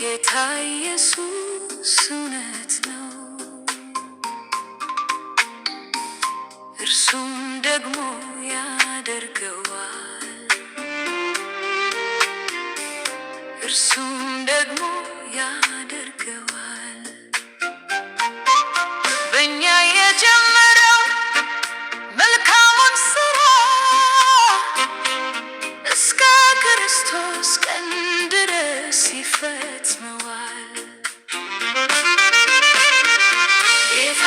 ጌታ ኢየሱስ እውነት ነው። እርሱም ደግሞ ያደርገዋል። እርሱም ደግሞ ያደርገዋል። በእኛ የጀመረው መልካሙን ሥራ እስከ ክርስቶስ ቀን ድረስ ይፈጽመዋል። ጌታ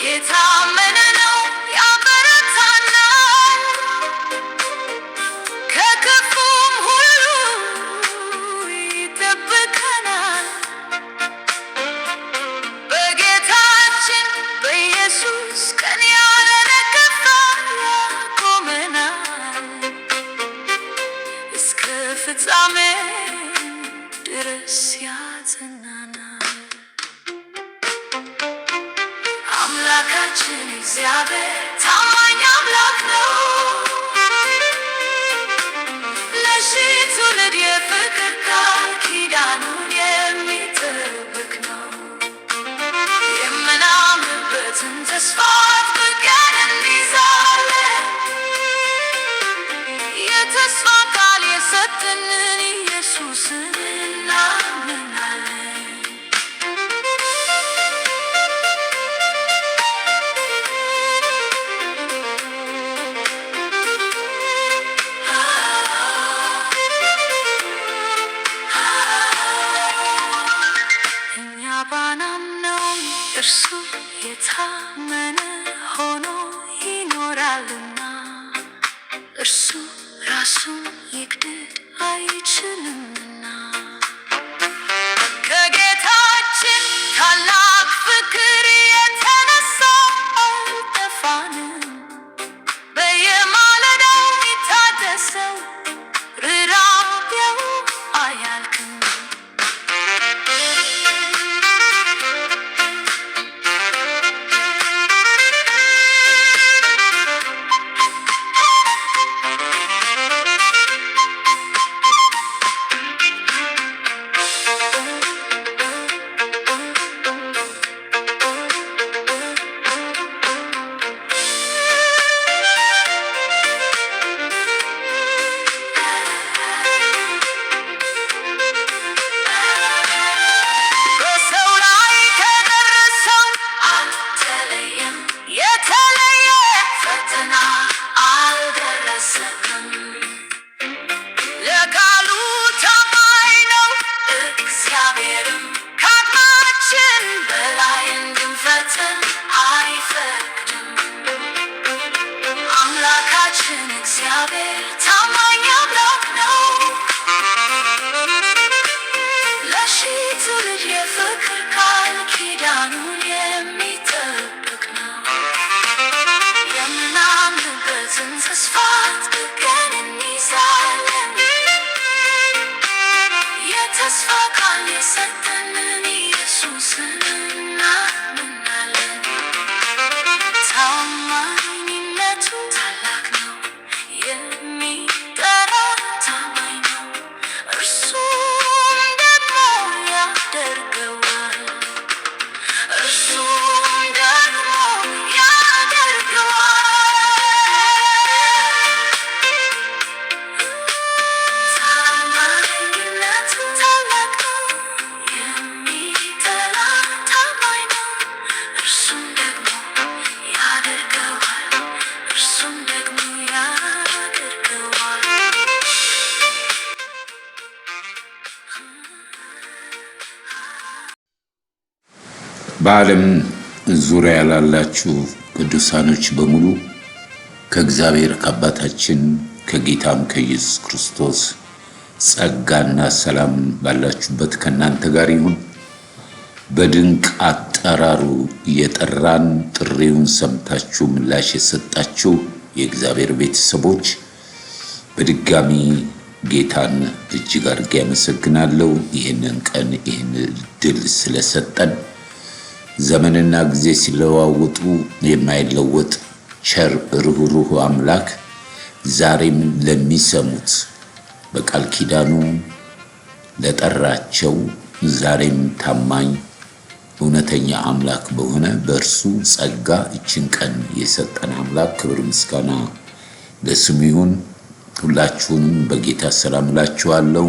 የታመነ ነው፣ ያበረታናል፣ ከክፉም ሁሉ ይጠብቀናል። በጌታችን በኢየሱስ ቀን ያለ ነቀፋ ያቆመናል። እስከ ፍጻሜ ድረስ ያጸናናል። አምላካችን እግዚአብሔር ታማኝ አምላክ ነው። ለሺህ ትውልድ የፍቅር ቃል ኪዳኑን የሚጠብቅ ነው። የምናምንበትን ተስፋ አጥብቀን እንይዛለን። የተስፋ ቃል የሰጠንን ኢየሱስን እናምናለን። እኛ ባናምነው እርሱ የታመነ ሆኖ ይኖራልና እርሱ ራሱን ይክደድ አይችልምና። ከጌታችን ታላቅ ፍቅር የተነሳ አልጠፋንም። በየማለዳው የሚታደሰው ርኅራኄው አያልቅም። በሰው ላይ ከደረሰው አልተለየም፣ የተለየ ፈተና አልደረሰም። ለቃሉ ታማኝ ነው እግዚአብሔርም፣ ከአቅማችን በላይ እንድንፈትን አይፈቅድም። አምላካችን እግዚአብሔር ታማኝ አምላክ ነው። ለሺህ ትውልድ የፍቅር ቃል ኪዳኑን የሚጠብቅ ነው። የምናምንበትን ተስፋ አጥብቀን እንይዛለን። የተስፋ ቃል የሰጠንን ኢየሱስን እናምናለን። ታማኝነቱ ታላቅ ነው፣ የሚጠራ ታማኝ ነው። እርሱም ደግሞ ያደርገዋል። እርሱም ደግሞ ያደርገዋል። ታማኝነቱ ታላቅ ነው፣ የሚጠራ ታማኝ ነው። እርሱም ደግሞ ያደርገዋል። እርሱም ደግሞ ያደርገዋል። በዓለም ዙሪያ ላላችሁ ቅዱሳኖች በሙሉ ከእግዚአብሔር ከአባታችን ከጌታም ከኢየሱስ ክርስቶስ ጸጋና ሰላም ባላችሁበት ከእናንተ ጋር ይሁን። በድንቅ አጠራሩ የጠራን ጥሪውን ሰምታችሁ ምላሽ የሰጣችሁ የእግዚአብሔር ቤተሰቦች በድጋሚ ጌታን እጅግ አድርጌ አመሰግናለሁ። ይህንን ቀን ይህን ድል ስለሰጠን ዘመንና ጊዜ ሲለዋወጡ የማይለወጥ ቸር ርኅሩህ አምላክ ዛሬም ለሚሰሙት በቃል ኪዳኑ ለጠራቸው ዛሬም ታማኝ እውነተኛ አምላክ በሆነ በእርሱ ጸጋ እችን ቀን የሰጠን አምላክ ክብር ምስጋና ለስሙ ይሁን። ሁላችሁንም በጌታ ሰላም እላችኋለሁ።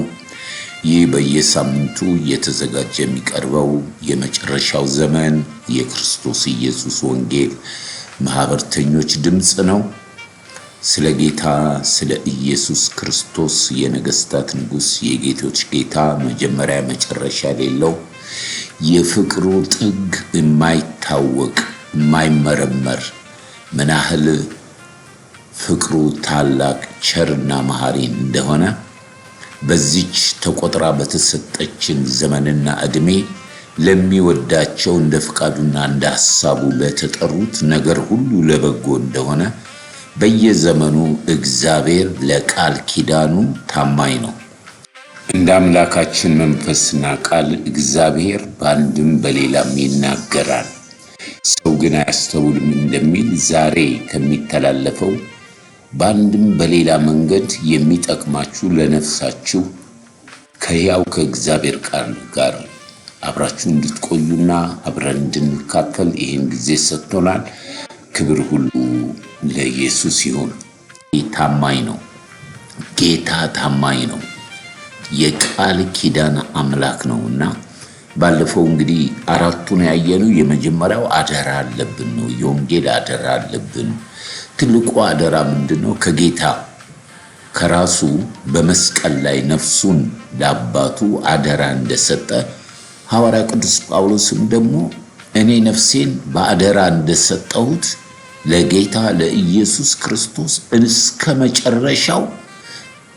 ይህ በየሳምንቱ እየተዘጋጀ የሚቀርበው የመጨረሻው ዘመን የክርስቶስ ኢየሱስ ወንጌል ማህበርተኞች ድምጽ ነው። ስለ ጌታ ስለ ኢየሱስ ክርስቶስ የነገስታት ንጉስ የጌቶች ጌታ መጀመሪያ መጨረሻ የሌለው የፍቅሩ ጥግ የማይታወቅ የማይመረመር ምን ያህል ፍቅሩ ታላቅ ቸርና መሐሪ እንደሆነ በዚች ተቆጥራ በተሰጠችን ዘመንና እድሜ ለሚወዳቸው እንደ ፍቃዱና እንደ ሐሳቡ ለተጠሩት ነገር ሁሉ ለበጎ እንደሆነ በየዘመኑ እግዚአብሔር ለቃል ኪዳኑ ታማኝ ነው። እንደ አምላካችን መንፈስና ቃል እግዚአብሔር በአንድም በሌላም ይናገራል፣ ሰው ግን አያስተውልም እንደሚል ዛሬ ከሚተላለፈው በአንድም በሌላ መንገድ የሚጠቅማችሁ ለነፍሳችሁ ከሕያው ከእግዚአብሔር ቃል ጋር አብራችሁ እንድትቆዩና አብረን እንድንካፈል ይህን ጊዜ ሰጥቶናል። ክብር ሁሉ ለኢየሱስ ይሁን። ታማኝ ነው ጌታ፣ ታማኝ ነው፣ የቃል ኪዳን አምላክ ነውና ባለፈው እንግዲህ አራቱን ያየነው የመጀመሪያው አደራ አለብን ነው። የወንጌል አደራ አለብን። ትልቁ አደራ ምንድነው? ከጌታ ከራሱ በመስቀል ላይ ነፍሱን ለአባቱ አደራ እንደሰጠ ሐዋርያ ቅዱስ ጳውሎስም ደግሞ እኔ ነፍሴን በአደራ እንደሰጠሁት ለጌታ ለኢየሱስ ክርስቶስ እስከ መጨረሻው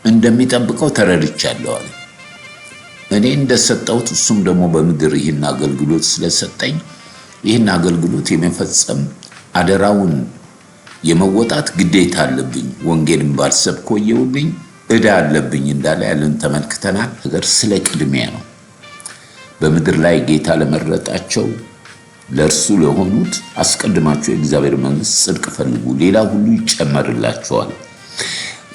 እንደሚጠብቀው ተረድቻለሁ አለ። እኔ እንደሰጠሁት እሱም ደግሞ በምድር ይህን አገልግሎት ስለሰጠኝ ይህን አገልግሎት የመፈጸም አደራውን የመወጣት ግዴታ አለብኝ። ወንጌልን ባልሰብክ ቆየሁልኝ ዕዳ አለብኝ እንዳለ ያለን ተመልክተናል። ነገር ስለ ቅድሚያ ነው። በምድር ላይ ጌታ ለመረጣቸው ለእርሱ ለሆኑት አስቀድማችሁ የእግዚአብሔር መንግሥት ጽድቅ ፈልጉ፣ ሌላ ሁሉ ይጨመርላችኋል።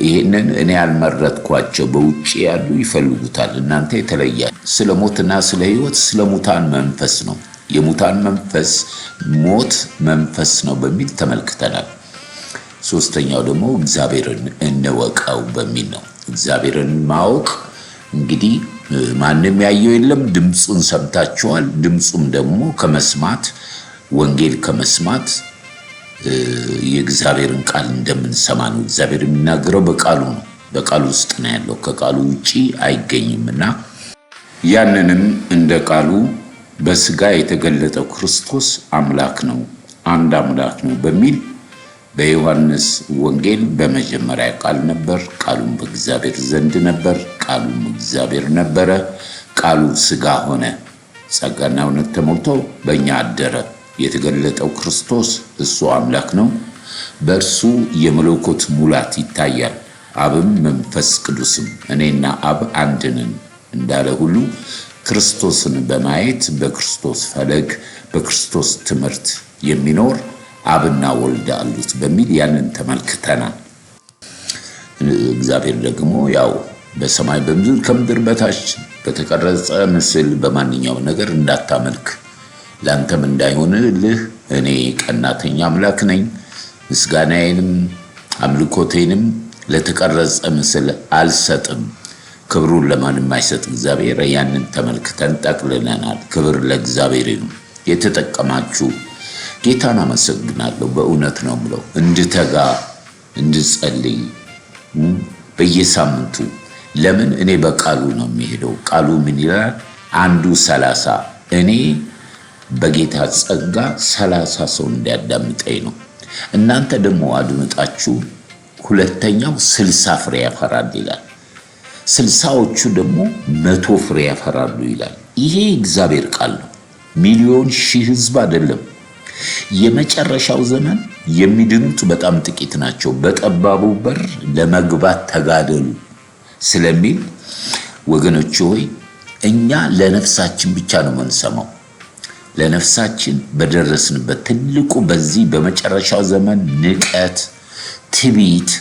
ይህንን እኔ ያልመረጥኳቸው በውጭ ያሉ ይፈልጉታል፣ እናንተ የተለየ። ስለ ሞትና ስለ ሕይወት ስለ ሙታን መንፈስ ነው። የሙታን መንፈስ ሞት መንፈስ ነው በሚል ተመልክተናል። ሶስተኛው ደግሞ እግዚአብሔርን እንወቀው በሚል ነው። እግዚአብሔርን ማወቅ እንግዲህ ማንም ያየው የለም፣ ድምፁን ሰምታችኋል። ድምፁም ደግሞ ከመስማት ወንጌል ከመስማት የእግዚአብሔርን ቃል እንደምንሰማ ነው። እግዚአብሔር የሚናገረው በቃሉ ነው፣ በቃሉ ውስጥ ነው ያለው፣ ከቃሉ ውጪ አይገኝምና ያንንም እንደ ቃሉ በስጋ የተገለጠው ክርስቶስ አምላክ ነው፣ አንድ አምላክ ነው በሚል በዮሐንስ ወንጌል በመጀመሪያ ቃል ነበር፣ ቃሉም በእግዚአብሔር ዘንድ ነበር፣ ቃሉም እግዚአብሔር ነበረ፣ ቃሉ ስጋ ሆነ፣ ጸጋና እውነት ተሞልቶ በእኛ አደረ። የተገለጠው ክርስቶስ እሱ አምላክ ነው። በእርሱ የመለኮት ሙላት ይታያል። አብም መንፈስ ቅዱስም እኔና አብ አንድ ነን እንዳለ ሁሉ ክርስቶስን በማየት በክርስቶስ ፈለግ በክርስቶስ ትምህርት የሚኖር አብና ወልድ አሉት በሚል ያንን ተመልክተናል። እግዚአብሔር ደግሞ ያው በሰማይ በምድር ከምድር በታች በተቀረጸ ምስል በማንኛውም ነገር እንዳታመልክ ላንተም እንዳይሆንልህ እኔ ቀናተኛ አምላክ ነኝ፣ ምስጋናዬንም አምልኮቴንም ለተቀረጸ ምስል አልሰጥም፣ ክብሩን ለማንም አይሰጥ እግዚአብሔር። ያንን ተመልክተን ጠቅልለናል። ክብር ለእግዚአብሔር ይሁን። የተጠቀማችሁ ጌታን አመሰግናለሁ። በእውነት ነው የምለው፣ እንድተጋ እንድጸልይ በየሳምንቱ። ለምን እኔ በቃሉ ነው የሚሄደው። ቃሉ ምን ይላል? 1:30 እኔ በጌታ ጸጋ 30 ሰው እንዲያዳምጠኝ ነው። እናንተ ደግሞ አድምጣችሁ ሁለተኛው 60 ፍሬ ያፈራል ይላል። 60ዎቹ ደግሞ 100 ፍሬ ያፈራሉ ይላል። ይሄ እግዚአብሔር ቃል ነው። ሚሊዮን ሺህ ህዝብ አይደለም። የመጨረሻው ዘመን የሚድኑት በጣም ጥቂት ናቸው። በጠባቡ በር ለመግባት ተጋደሉ ስለሚል ወገኖች ሆይ እኛ ለነፍሳችን ብቻ ነው የምንሰማው። ለነፍሳችን በደረስንበት ትልቁ በዚህ በመጨረሻው ዘመን ንቀት፣ ትዕቢት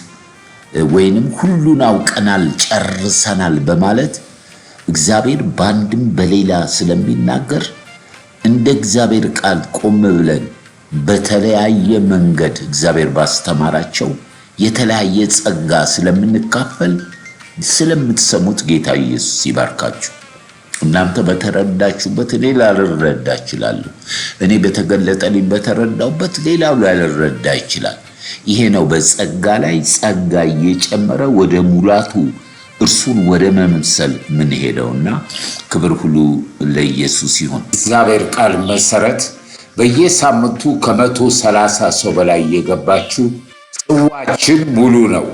ወይንም ሁሉን አውቀናል ጨርሰናል በማለት እግዚአብሔር በአንድም በሌላ ስለሚናገር እንደ እግዚአብሔር ቃል ቆም ብለን በተለያየ መንገድ እግዚአብሔር ባስተማራቸው የተለያየ ጸጋ ስለምንካፈል ስለምትሰሙት ጌታ ኢየሱስ ይባርካችሁ። እናንተ በተረዳችሁበት እኔ ላልረዳ እችላለሁ። እኔ በተገለጠልኝ በተረዳሁበት ሌላው ላልረዳ ይችላል። ይሄ ነው በጸጋ ላይ ጸጋ እየጨመረ ወደ ሙላቱ እርሱን ወደ መምሰል የምንሄደውና ክብር ሁሉ ለኢየሱስ ይሁን። እግዚአብሔር ቃል መሰረት በየሳምንቱ ከ130 ሰው በላይ እየገባችሁ ጽዋችን ሙሉ ነው።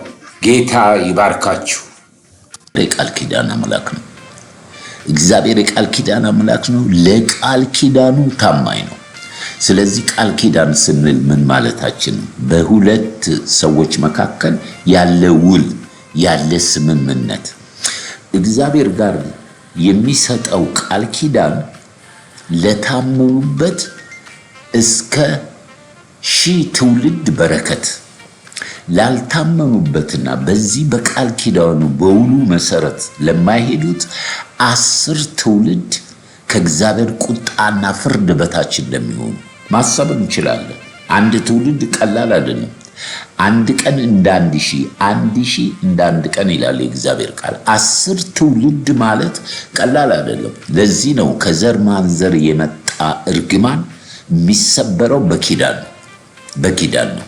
ጌታ ይባርካችሁ። የቃል ኪዳን አምላክ ነው። እግዚአብሔር የቃል ኪዳን አምላክ ነው። ለቃል ኪዳኑ ታማኝ ነው። ስለዚህ ቃል ኪዳን ስንል ምን ማለታችን ነው? በሁለት ሰዎች መካከል ያለ ውል፣ ያለ ስምምነት እግዚአብሔር ጋር የሚሰጠው ቃል ኪዳን ለታመኑበት እስከ 1000 ትውልድ በረከት፣ ላልታመኑበትና በዚህ በቃል ኪዳኑ በውሉ መሰረት ለማይሄዱት 10 ትውልድ ከእግዚአብሔር ቁጣና ፍርድ በታች እንደሚሆኑ ማሰብ እንችላለን። አንድ ትውልድ ቀላል አይደለም። አንድ ቀን እንደ 1000፣ 1000 እንደ አንድ ቀን ይላል የእግዚአብሔር ቃል። 10 ትውልድ ማለት ቀላል አይደለም። ለዚህ ነው ከዘር ማንዘር የመጣ እርግማን የሚሰበረው በኪዳን ነው።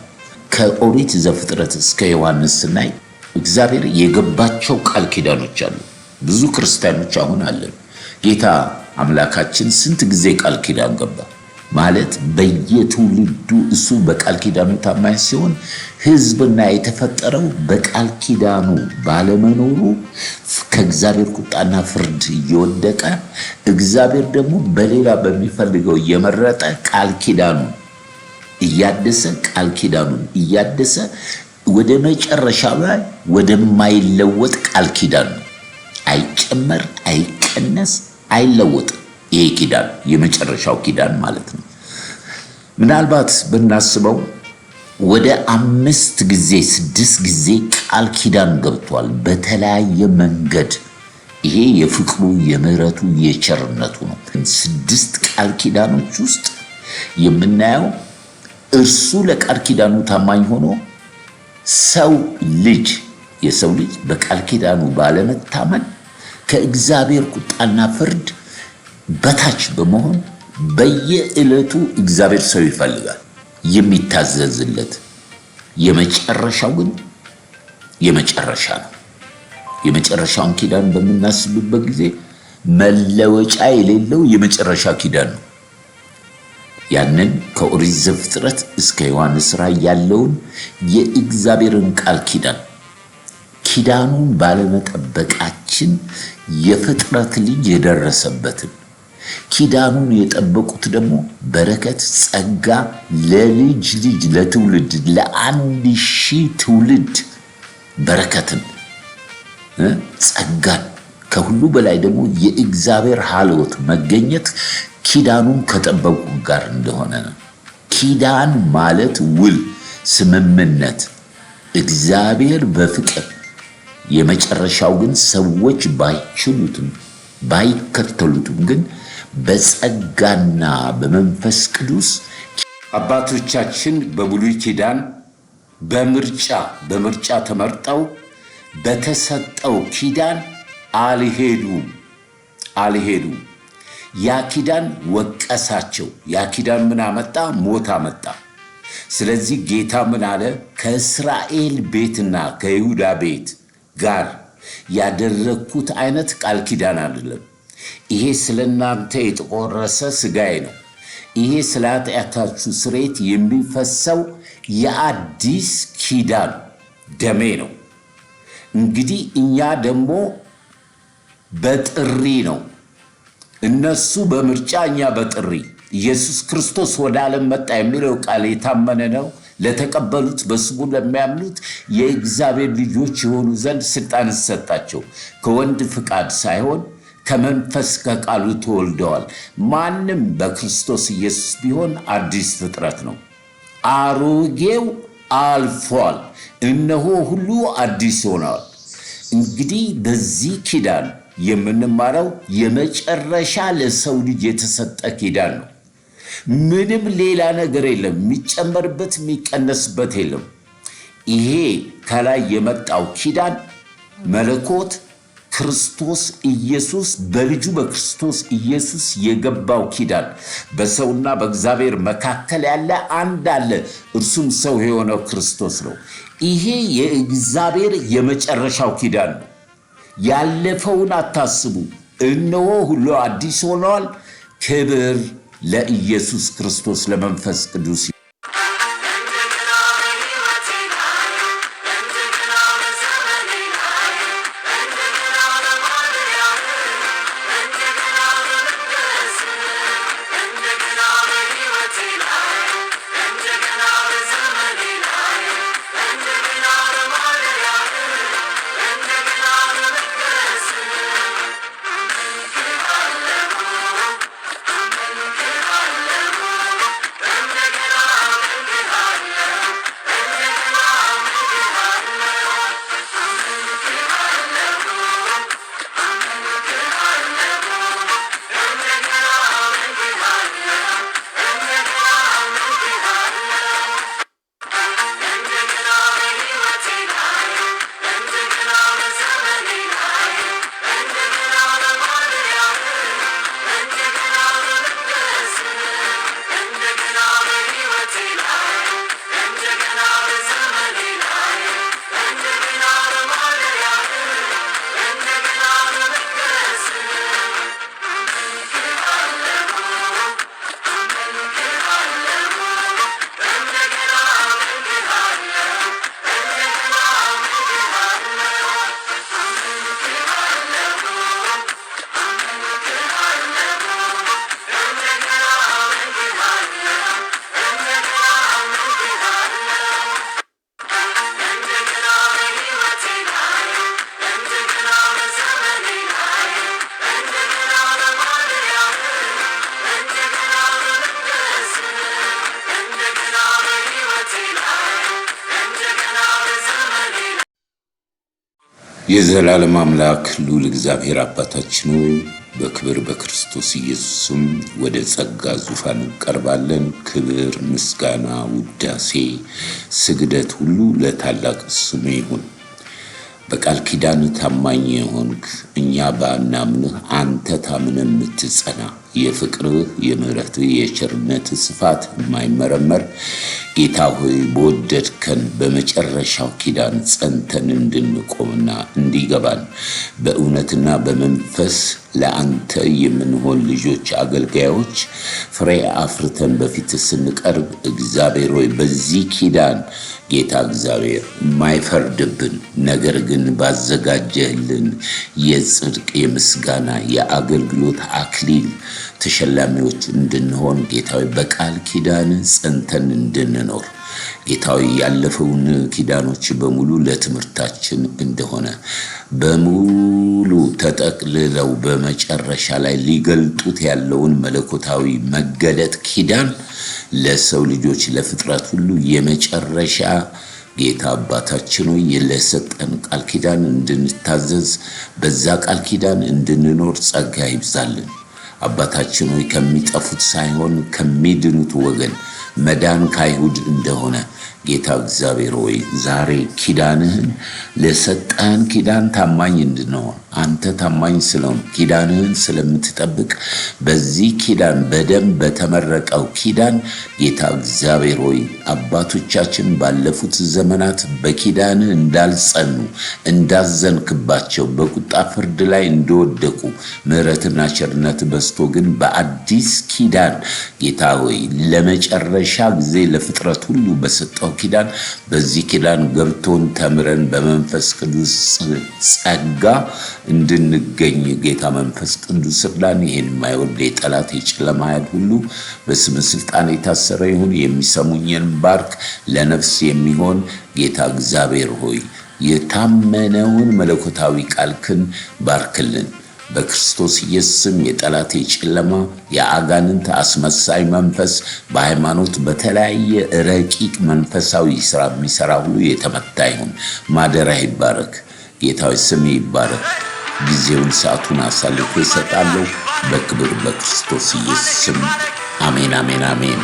ከኦሪት ዘፍጥረት እስከ ዮሐንስ ስናይ እግዚአብሔር የገባቸው ቃል ኪዳኖች አሉ። ብዙ ክርስቲያኖች አሁን አለን። ጌታ አምላካችን ስንት ጊዜ ቃል ኪዳን ገባ ማለት በየትውልዱ እሱ በቃል ኪዳኑ ታማኝ ሲሆን ሕዝብና የተፈጠረው በቃል ኪዳኑ ባለመኖሩ ከእግዚአብሔር ቁጣና ፍርድ እየወደቀ እግዚአብሔር ደግሞ በሌላ በሚፈልገው እየመረጠ ቃል ኪዳኑን እያደሰ ወደ መጨረሻ ላይ ወደማይለወጥ ቃል ኪዳን ነው። አይጨመር፣ አይቀነስ፣ አይለወጥ። ይሄ ኪዳን የመጨረሻው ኪዳን ማለት ነው። ምናልባት ብናስበው ወደ 5 ጊዜ 6 ጊዜ ቃል ኪዳን ገብቷል በተለያየ መንገድ። ይሄ የፍቅሩ የምህረቱ የቸርነቱ ነው። 6 ቃል ኪዳኖች ውስጥ የምናየው እርሱ ለቃል ኪዳኑ ታማኝ ሆኖ የሰው ልጅ በቃል ኪዳኑ ባለመታመን ከእግዚአብሔር ቁጣና ፍርድ በታች በመሆን በየዕለቱ እግዚአብሔር ሰው ይፈልጋል የሚታዘዝለት። የመጨረሻው ግን የመጨረሻ ነው። የመጨረሻውን ኪዳን በምናስብበት ጊዜ መለወጫ የሌለው የመጨረሻ ኪዳን ነው። ያንን ከኦሪት ዘፍጥረት እስከ ዮሐንስ ራእይ ያለውን የእግዚአብሔርን ቃል ኪዳኑን ባለመጠበቃችን የፍጥረት ልጅ የደረሰበትን ኪዳኑን የጠበቁት ደግሞ በረከት፣ ጸጋ ለልጅ ልጅ ለትውልድ ለ1000 ትውልድ በረከትን፣ ጸጋን ከሁሉ በላይ ደግሞ የእግዚአብሔር ሀልወት መገኘት ኪዳኑን ከጠበቁ ጋር እንደሆነ ነው። ኪዳን ማለት ውል፣ ስምምነት፣ እግዚአብሔር በፍቅር የመጨረሻው ግን ሰዎች ባይችሉትም ባይከተሉትም ግን በጸጋና በመንፈስ ቅዱስ አባቶቻችን በብሉይ ኪዳን በምርጫ ተመርጠው በተሰጠው ኪዳን አልሄዱም። ያ ኪዳን ወቀሳቸው። ያ ኪዳን ምን አመጣ? ሞት አመጣ። ስለዚህ ጌታ ምን አለ? ከእስራኤል ቤትና ከይሁዳ ቤት ጋር ያደረግኩት አይነት ቃል ኪዳን አይደለም። ይሄ ስለ እናንተ የተቆረሰ ሥጋዬ ነው። ይሄ ስለ ኃጢአታችሁ ስርየት የሚፈሰው የአዲስ ኪዳን ደሜ ነው። እንግዲህ እኛ ደግሞ በጥሪ ነው። እነሱ በምርጫ፣ እኛ በጥሪ። ኢየሱስ ክርስቶስ ወደ ዓለም መጣ የሚለው ቃል የታመነ ነው። ለተቀበሉት በስሙ ለሚያምኑት የእግዚአብሔር ልጆች የሆኑ ዘንድ ስልጣን ሰጣቸው። ከወንድ ፍቃድ ሳይሆን ከመንፈስ ከቃሉ ተወልደዋል። ማንም በክርስቶስ ኢየሱስ ቢሆን አዲስ ፍጥረት ነው። አሮጌው አልፏል፣ እነሆ ሁሉ አዲስ ሆነዋል። እንግዲህ በዚህ ኪዳን የምንማረው የመጨረሻ ለሰው ልጅ የተሰጠ ኪዳን ነው። ምንም ሌላ ነገር የለም፣ የሚጨመርበት የሚቀነስበት የለም። ይሄ ከላይ የመጣው ኪዳን መለኮት ክርስቶስ ኢየሱስ በልጁ በክርስቶስ ኢየሱስ የገባው ኪዳን፣ በሰውና በእግዚአብሔር መካከል ያለ አንድ አለ፣ እርሱም ሰው የሆነው ክርስቶስ ነው። ይሄ የእግዚአብሔር የመጨረሻው ኪዳን ነው። ያለፈውን አታስቡ፣ እነሆ ሁሉ አዲስ ሆነዋል። ክብር ለኢየሱስ ክርስቶስ ለመንፈስ ቅዱስ። የዘላለም አምላክ ልዑል እግዚአብሔር አባታችን ሆይ በክብር በክርስቶስ ኢየሱስም ወደ ጸጋ ዙፋን እንቀርባለን። ክብር፣ ምስጋና፣ ውዳሴ፣ ስግደት ሁሉ ለታላቅ ስሙ ይሁን። በቃል ኪዳን ታማኝ የሆንክ እኛ ባናምንህ አንተ ታምነህ የምትጸና የፍቅርህ የምህረትህ የቸርነትህ ስፋት የማይመረመር ጌታ ሆይ በወደድከን በመጨረሻው ኪዳን ጸንተን እንድንቆምና እንዲገባን በእውነትና በመንፈስ ለአንተ የምንሆን ልጆች አገልጋዮች ፍሬ አፍርተን በፊት ስንቀርብ እግዚአብሔር ሆይ በዚህ ኪዳን ጌታ እግዚአብሔር የማይፈርድብን ነገር ግን ባዘጋጀህልን የጽድቅ የምስጋና የአገልግሎት አክሊል ተሸላሚዎች እንድንሆን ጌታዊ በቃል ኪዳን ጸንተን እንድንኖር ጌታዊ ያለፈውን ኪዳኖች በሙሉ ለትምህርታችን እንደሆነ በሙሉ ተጠቅልለው በመጨረሻ ላይ ሊገልጡት ያለውን መለኮታዊ መገለጥ ኪዳን ለሰው ልጆች ለፍጥረት ሁሉ የመጨረሻ ጌታ አባታችን ሆይ ለሰጠን ቃል ኪዳን እንድንታዘዝ በዛ ቃል ኪዳን እንድንኖር ጸጋ ይብዛልን። አባታችን ሆይ ከሚጠፉት ሳይሆን ከሚድኑት ወገን መዳን ከአይሁድ እንደሆነ ጌታ እግዚአብሔር ሆይ ዛሬ ኪዳንህን ለሰጠን ኪዳን ታማኝ እንድንሆን አንተ ታማኝ ስለሆን ኪዳንህን ስለምትጠብቅ በዚህ ኪዳን በደም በተመረቀው ኪዳን ጌታ እግዚአብሔር ሆይ አባቶቻችን ባለፉት ዘመናት በኪዳንህ እንዳልጸኑ እንዳዘንክባቸው በቁጣ ፍርድ ላይ እንደወደቁ ምሕረትና ቸርነት በስቶ ግን በአዲስ ኪዳን ጌታ ሆይ ለመጨረሻ ጊዜ ለፍጥረት ሁሉ በሰጠው ኪዳን በዚህ ኪዳን ገብቶን ተምረን በመንፈስ ቅዱስ ጸጋ እንድንገኝ ጌታ መንፈስ ቅዱስ እርዳን። ይሄን የማይወድ የጠላት የጨለማ ኃይል ሁሉ በስም ስልጣን የታሰረ ይሁን። የሚሰሙኝን ባርክ። ለነፍስ የሚሆን ጌታ እግዚአብሔር ሆይ የታመነውን መለኮታዊ ቃልክን ባርክልን። በክርስቶስ ኢየሱስም የጠላት የጨለማ የአጋንንት አስመሳይ መንፈስ በሃይማኖት በተለያየ ረቂቅ መንፈሳዊ ስራ የሚሰራ ሁሉ የተመታ ይሁን። ማደሪያ ይባረክ። ጌታዊ ስም ይባረክ። ጊዜውን ሰዓቱን አሳልፎ ይሰጣለሁ። በክብር በክርስቶስ ኢየሱስ ስም አሜን፣ አሜን፣ አሜን።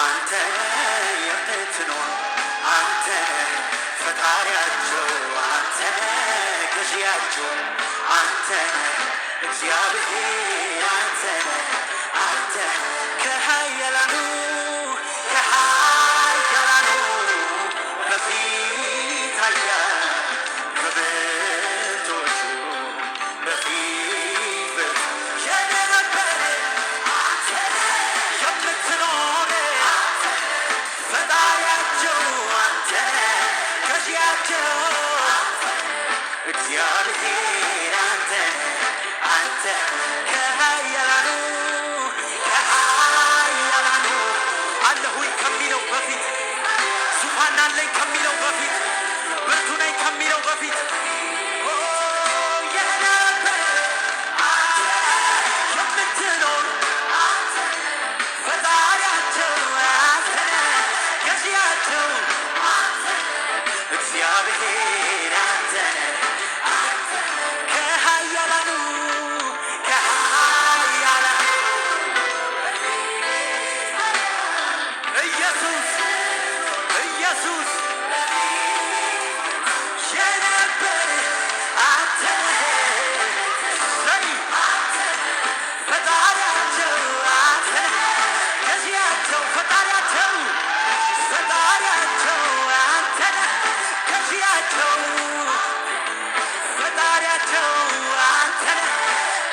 አንተ የምትኖር አንተ ፈጣሪያቸው አንተ ገዢያቸው አንተ እግዚአብሔር አንተ ከኃያላኑ በፊት ኃያል ከብርቶቹ በፊት የነበረ አንተ የምትኖር ፈጣሪያቸው አንተ ገዢያቸው እግዚአብሔር አንተ ከኃያላኑ አለሁኝ ከሚለው በፊት ዙፋን አለኝ ከሚለው በፊት ብርቱ ነኝ ከሚለው በፊት የነበረ የምትኖር ፈጣሪያቸው አንተ ገዢያቸው እግዚአብሔር አንተ ከኃያላኑ ኢየሱስ የነበረ አንተ ፈጣሪያቸው አንተ ገዢያቸው ፈጣሪያቸው አንተ ገዢያቸው ፈጣሪያቸው አንተ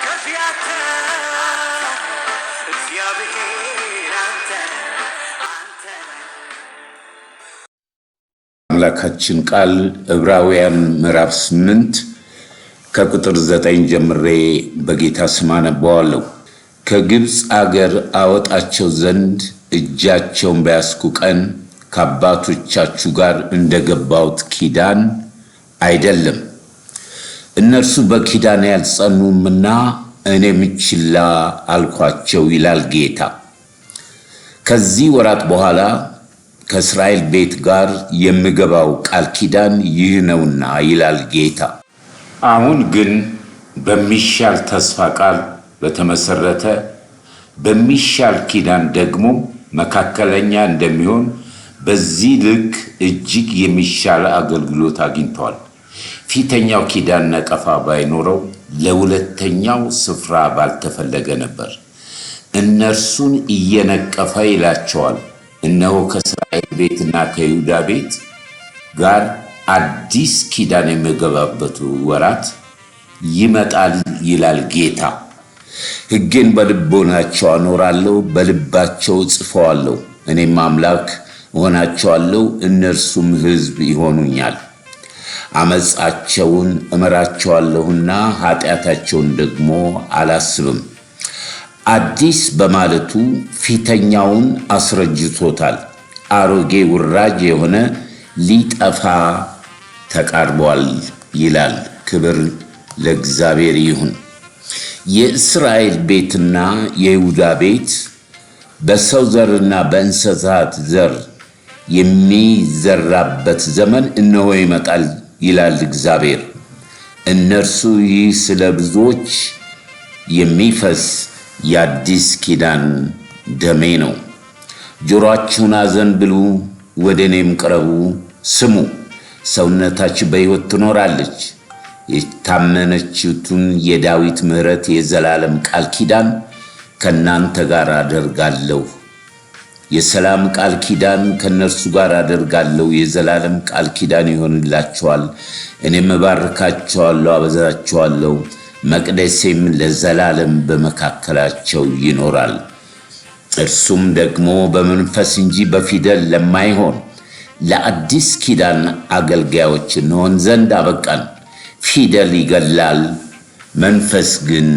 ገዢያቸው እግዚአብሔር አንተ አምላካችን ቃል ዕብራውያን ምዕራፍ 8 ከቁጥር 9 ጀምሬ በጌታ ስም አነበዋለሁ። ከግብፅ አገር አወጣቸው ዘንድ እጃቸውን በያዝኩ ቀን ከአባቶቻችሁ ጋር እንደገባሁት ኪዳን አይደለም። እነርሱ በኪዳን ያልጸኑምና እኔም ችላ አልኳቸው ይላል ጌታ። ከዚህ ወራት በኋላ ከእስራኤል ቤት ጋር የምገባው ቃል ኪዳን ይህ ነውና ይላል ጌታ። አሁን ግን በሚሻል ተስፋ ቃል በተመሰረተ በሚሻል ኪዳን ደግሞ መካከለኛ እንደሚሆን በዚህ ልክ እጅግ የሚሻል አገልግሎት አግኝተዋል። ፊተኛው ኪዳን ነቀፋ ባይኖረው ለሁለተኛው ስፍራ ባልተፈለገ ነበር። እነርሱን እየነቀፈ ይላቸዋል፣ እነሆ ከእስራኤል ቤትና ከይሁዳ ቤት ጋር አዲስ ኪዳን የምገባበት ወራት ይመጣል ይላል ጌታ። ሕጌን በልቦናቸው አኖራለሁ፣ በልባቸው ጽፈዋለሁ። እኔም አምላክ እሆናቸዋለሁ፣ እነርሱም ሕዝብ ይሆኑኛል። አመፃቸውን እምራቸዋለሁና ኃጢአታቸውን ደግሞ አላስብም። አዲስ በማለቱ ፊተኛውን አስረጅቶታል። አሮጌ ውራጅ የሆነ ሊጠፋ ተቃርቧል ይላል። ክብር ለእግዚአብሔር ይሁን። የእስራኤል ቤትና የይሁዳ ቤት በሰው ዘርና በእንስሳት ዘር የሚዘራበት ዘመን እነሆ ይመጣል ይላል እግዚአብሔር። እነርሱ ይህ ስለ ብዙዎች የሚፈስ የአዲስ ኪዳን ደሜ ነው። ጆሮአችሁን አዘንብሉ፣ ወደ እኔም ቅረቡ፣ ስሙ። ሰውነታችሁ በሕይወት ትኖራለች። የታመነችቱን የዳዊት ምሕረት የዘላለም ቃል ኪዳን ከእናንተ ጋር አደርጋለሁ። የሰላም ቃል ኪዳን ከእነርሱ ጋር አደርጋለሁ። የዘላለም ቃል ኪዳን ይሆንላቸዋል። እኔም እባርካቸዋለሁ፣ አበዛቸዋለሁ። መቅደሴም ለዘላለም በመካከላቸው ይኖራል። እርሱም ደግሞ በመንፈስ እንጂ በፊደል ለማይሆን ለአዲስ ኪዳን አገልጋዮች እንሆን ዘንድ አበቃን። ፊደል ይገላል፣ መንፈስ ግን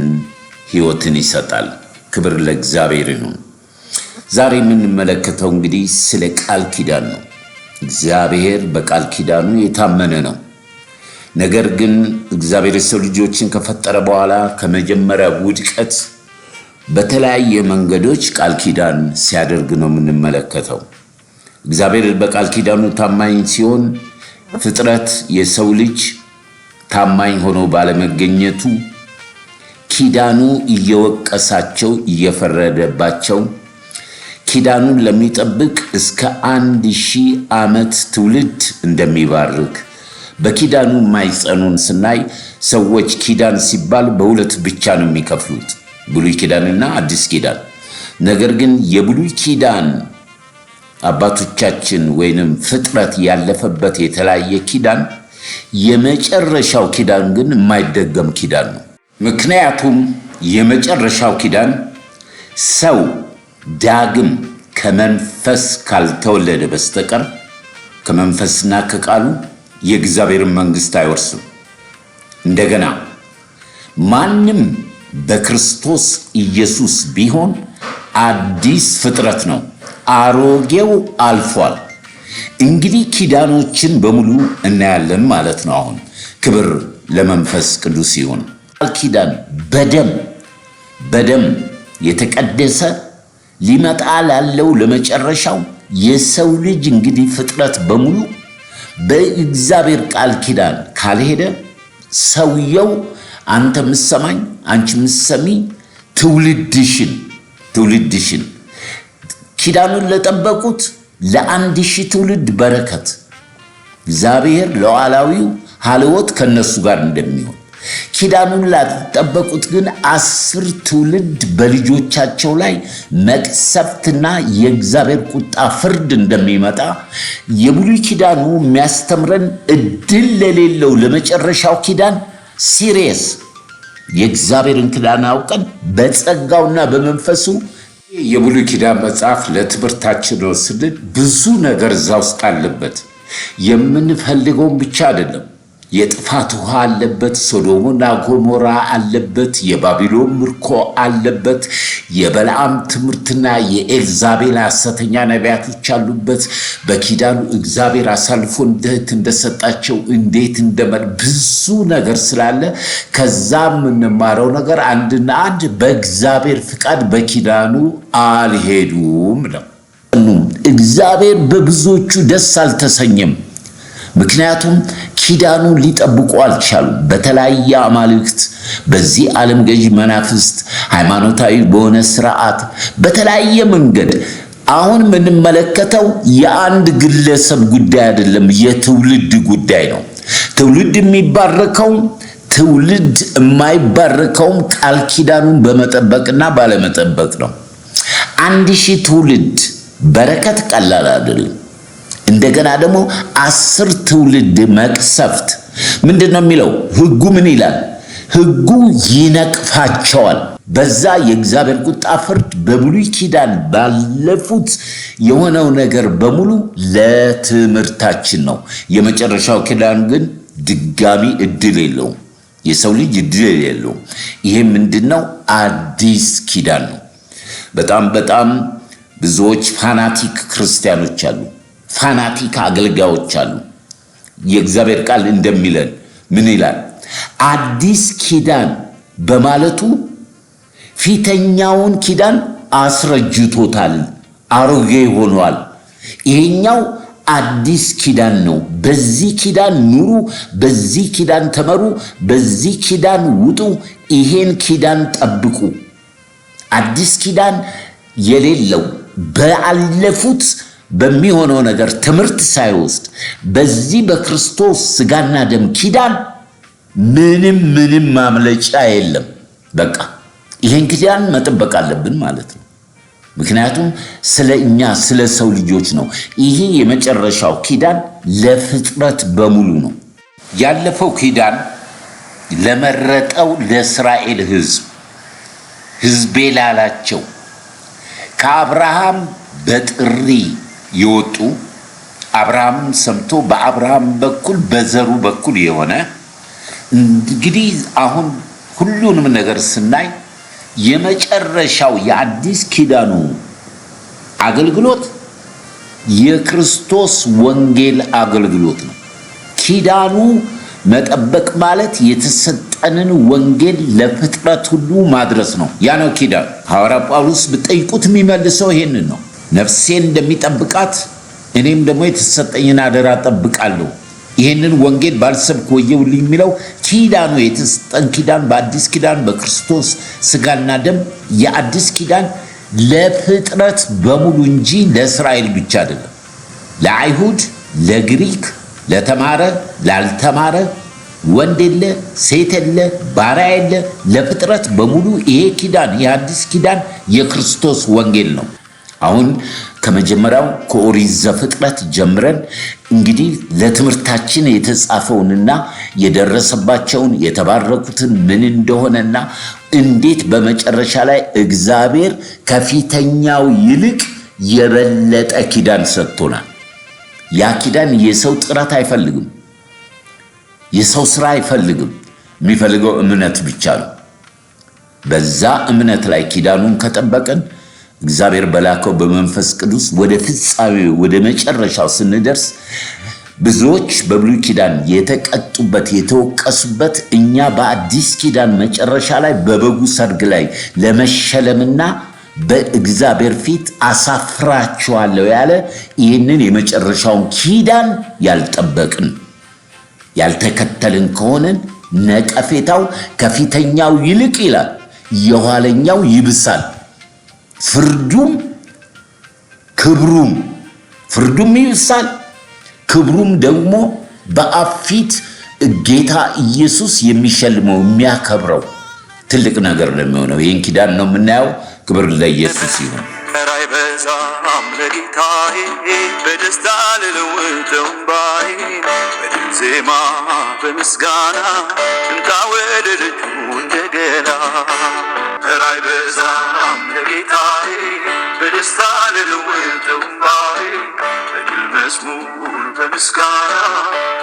ሕይወትን ይሰጣል። ክብር ለእግዚአብሔር ይሁን። ዛሬ የምንመለከተው እንግዲህ ስለ ቃል ኪዳን ነው። እግዚአብሔር በቃል ኪዳኑ የታመነ ነው። ነገር ግን እግዚአብሔር የሰው ልጆችን ከፈጠረ በኋላ ከመጀመሪያ ውድቀት በተለያየ መንገዶች ቃል ኪዳን ሲያደርግ ነው የምንመለከተው። እግዚአብሔር በቃል ኪዳኑ ታማኝ ሲሆን ፍጥረት የሰው ልጅ ታማኝ ሆኖ ባለመገኘቱ ኪዳኑ እየወቀሳቸው እየፈረደባቸው ኪዳኑን ለሚጠብቅ እስከ 1000 ዓመት ትውልድ እንደሚባርክ በኪዳኑ ማይጸኑን ስናይ ሰዎች ኪዳን ሲባል በሁለት ብቻ ነው የሚከፍሉት፣ ብሉይ ኪዳንና አዲስ ኪዳን። ነገር ግን የብሉይ ኪዳን አባቶቻችን ወይንም ፍጥረት ያለፈበት የተለያየ ኪዳን፣ የመጨረሻው ኪዳን ግን የማይደገም ኪዳን ነው። ምክንያቱም የመጨረሻው ኪዳን ሰው ዳግም ከመንፈስ ካልተወለደ በስተቀር ከመንፈስና ከቃሉ የእግዚአብሔርን መንግሥት አይወርስም። እንደገና ማንም በክርስቶስ ኢየሱስ ቢሆን አዲስ ፍጥረት ነው፣ አሮጌው አልፏል። እንግዲህ ኪዳኖችን በሙሉ እናያለን ማለት ነው። አሁን ክብር ለመንፈስ ቅዱስ ይሁን። ቃል ኪዳን በደም የተቀደሰ ሊመጣ ላለው ለመጨረሻው የሰው ልጅ እንግዲህ ፍጥረት በሙሉ በእግዚአብሔር ቃል ኪዳን ካልሄደ ሰውየው አንተ ምሰማኝ አንቺ ምሰሚ ትውልድሽን ኪዳኑን ለጠበቁት ለ1000 ትውልድ በረከት እግዚአብሔር ለዋላዊው ሀልወት ከነሱ ጋር እንደሚሆን፣ ኪዳኑን ላጠበቁት ግን 10 ትውልድ በልጆቻቸው ላይ መቅሰፍትና የእግዚአብሔር ቁጣ ፍርድ እንደሚመጣ የብሉይ ኪዳኑ የሚያስተምረን እድል ለሌለው ለመጨረሻው ኪዳን ሲሪየስ የእግዚአብሔርን ኪዳን አውቀን በጸጋውና በመንፈሱ የብሉይ ኪዳን መጽሐፍ ለትምህርታችን ነው ስንል ብዙ ነገር እዛ ውስጥ አለበት። የምንፈልገውን ብቻ አይደለም። የጥፋት ውሃ አለበት፣ ሶዶምና ጎሞራ አለበት፣ የባቢሎን ምርኮ አለበት፣ የበለዓም ትምህርትና የኤልዛቤል ሐሰተኛ ነቢያቶች አሉበት። በኪዳኑ እግዚአብሔር አሳልፎ እንደሰጣቸው እንዴት ብዙ ነገር ስላለ ከዛ የምንማረው ነገር አንድና አንድ በእግዚአብሔር ፍቃድ በኪዳኑ አልሄዱም ነው። እግዚአብሔር በብዙዎቹ ደስ አልተሰኘም። ምክንያቱም ኪዳኑን ሊጠብቁ አልቻሉም። በተለያየ አማልክት፣ በዚህ ዓለም ገዥ መናፍስት፣ ሃይማኖታዊ በሆነ ስርዓት፣ በተለያየ መንገድ አሁን የምንመለከተው የአንድ ግለሰብ ጉዳይ አይደለም፣ የትውልድ ጉዳይ ነው። ትውልድ የሚባረከው ትውልድ የማይባረከውም ቃል ኪዳኑን በመጠበቅና ባለመጠበቅ ነው። 1000 ትውልድ በረከት ቀላል አይደለም። እንደገና ደግሞ 10 ትውልድ መቅሰፍት ምንድነው የሚለው? ሕጉ ምን ይላል? ሕጉ ይነቅፋቸዋል። በዛ የእግዚአብሔር ቁጣ ፍርድ በብሉይ ኪዳን ባለፉት የሆነው ነገር በሙሉ ለትምህርታችን ነው። የመጨረሻው ኪዳን ግን ድጋሚ እድል የለውም። የሰው ልጅ እድል የለውም። ይሄ ምንድነው? አዲስ ኪዳን ነው። በጣም ብዙዎች ፋናቲክ ክርስቲያኖች አሉ። ፋናቲክ አገልጋዮች አሉ። የእግዚአብሔር ቃል እንደሚለን ምን ይላል? አዲስ ኪዳን በማለቱ ፊተኛውን ኪዳን አስረጅቶታል፣ አሮጌ ሆኗል። ይሄኛው አዲስ ኪዳን ነው። በዚህ ኪዳን ኑሩ፣ በዚህ ኪዳን ተመሩ፣ በዚህ ኪዳን ውጡ፣ ይሄን ኪዳን ጠብቁ። አዲስ ኪዳን የሌለው ባለፉት በሚሆነው ነገር ትምህርት ሳይወስድ በዚህ በክርስቶስ ስጋና ደም ኪዳን ምንም ማምለጫ የለም። በቃ ይሄን ኪዳን መጠበቅ አለብን ማለት ነው። ምክንያቱም ስለኛ ስለ ሰው ልጆች ነው። ይሄ የመጨረሻው ኪዳን ለፍጥረት በሙሉ ነው። ያለፈው ኪዳን ለመረጠው ለእስራኤል ሕዝቤ ላላቸው ከአብርሃም በጥሪ የወጡ አብርሃም ሰምቶ በአብርሃም በኩል በዘሩ በኩል የሆነ እንግዲህ አሁን ሁሉንም ነገር ስናይ የመጨረሻው የአዲስ ኪዳኑ አገልግሎት የክርስቶስ ወንጌል አገልግሎት ነው። ኪዳኑ መጠበቅ ማለት የተሰጠንን ወንጌል ለፍጥረት ሁሉ ማድረስ ነው። ያ ነው ኪዳን። ሐዋርያ ጳውሎስ ብጠይቁት የሚመልሰው ይሄንን ነው። ነፍሴን እንደሚጠብቃት እኔም ደግሞ የተሰጠኝን አደራ ጠብቃለሁ። ይሄንን ወንጌል ባልሰብክ ወየውልኝ የሚለው ኪዳኑ የተሰጠን ኪዳን በአዲስ ኪዳን በክርስቶስ ስጋና ደም የአዲስ ኪዳን ለፍጥረት በሙሉ እንጂ ለእስራኤል ብቻ አይደለም። ለአይሁድ፣ ለግሪክ፣ ለተማረ፣ ላልተማረ፣ ወንድ የለ፣ ሴት የለ፣ ባሪያ የለ፣ ለፍጥረት በሙሉ ይሄ ኪዳን የአዲስ ኪዳን የክርስቶስ ወንጌል ነው። አሁን ከመጀመሪያው ከኦሪት ዘፍጥረት ጀምረን እንግዲህ ለትምህርታችን የተጻፈውንና የደረሰባቸውን የተባረኩትን ምን እንደሆነና እንዴት በመጨረሻ ላይ እግዚአብሔር ከፊተኛው ይልቅ የበለጠ ኪዳን ሰጥቶናል። ያ ኪዳን የሰው ጥረት አይፈልግም፣ የሰው ስራ አይፈልግም። የሚፈልገው እምነት ብቻ ነው። በዛ እምነት ላይ ኪዳኑን ከጠበቅን እግዚአብሔር በላከው በመንፈስ ቅዱስ ወደ ፍጻሜው ወደ መጨረሻው ስንደርስ ብዙዎች በብሉይ ኪዳን የተቀጡበት የተወቀሱበት እኛ በአዲስ ኪዳን መጨረሻ ላይ በበጉ ሰርግ ላይ ለመሸለምና በእግዚአብሔር ፊት አሳፍራቸዋለሁ ያለ ይህንን የመጨረሻውን ኪዳን ያልጠበቅን ያልተከተልን ከሆነን ነቀፌታው ከፊተኛው ይልቅ ይላል፣ የኋለኛው ይብሳል። ፍርዱም ይብሳል፣ ክብሩም ደግሞ በአብ ፊት ጌታ ኢየሱስ የሚሸልመው የሚያከብረው ትልቅ ነገር ነው የሚሆነው። ይህን ኪዳን ነው የምናየው። ክብር ለኢየሱስ ይሁን። ራይ በዛም ለጌታዬ በደስታ ልለውጠው ባይ በድል ዜማ በምስጋና እንታ ወደ ልጁ እንደገና ራይ በዛም ለጌታዬ በደስታ ልለውጠው ባይ በድል መዝሙር በምስጋና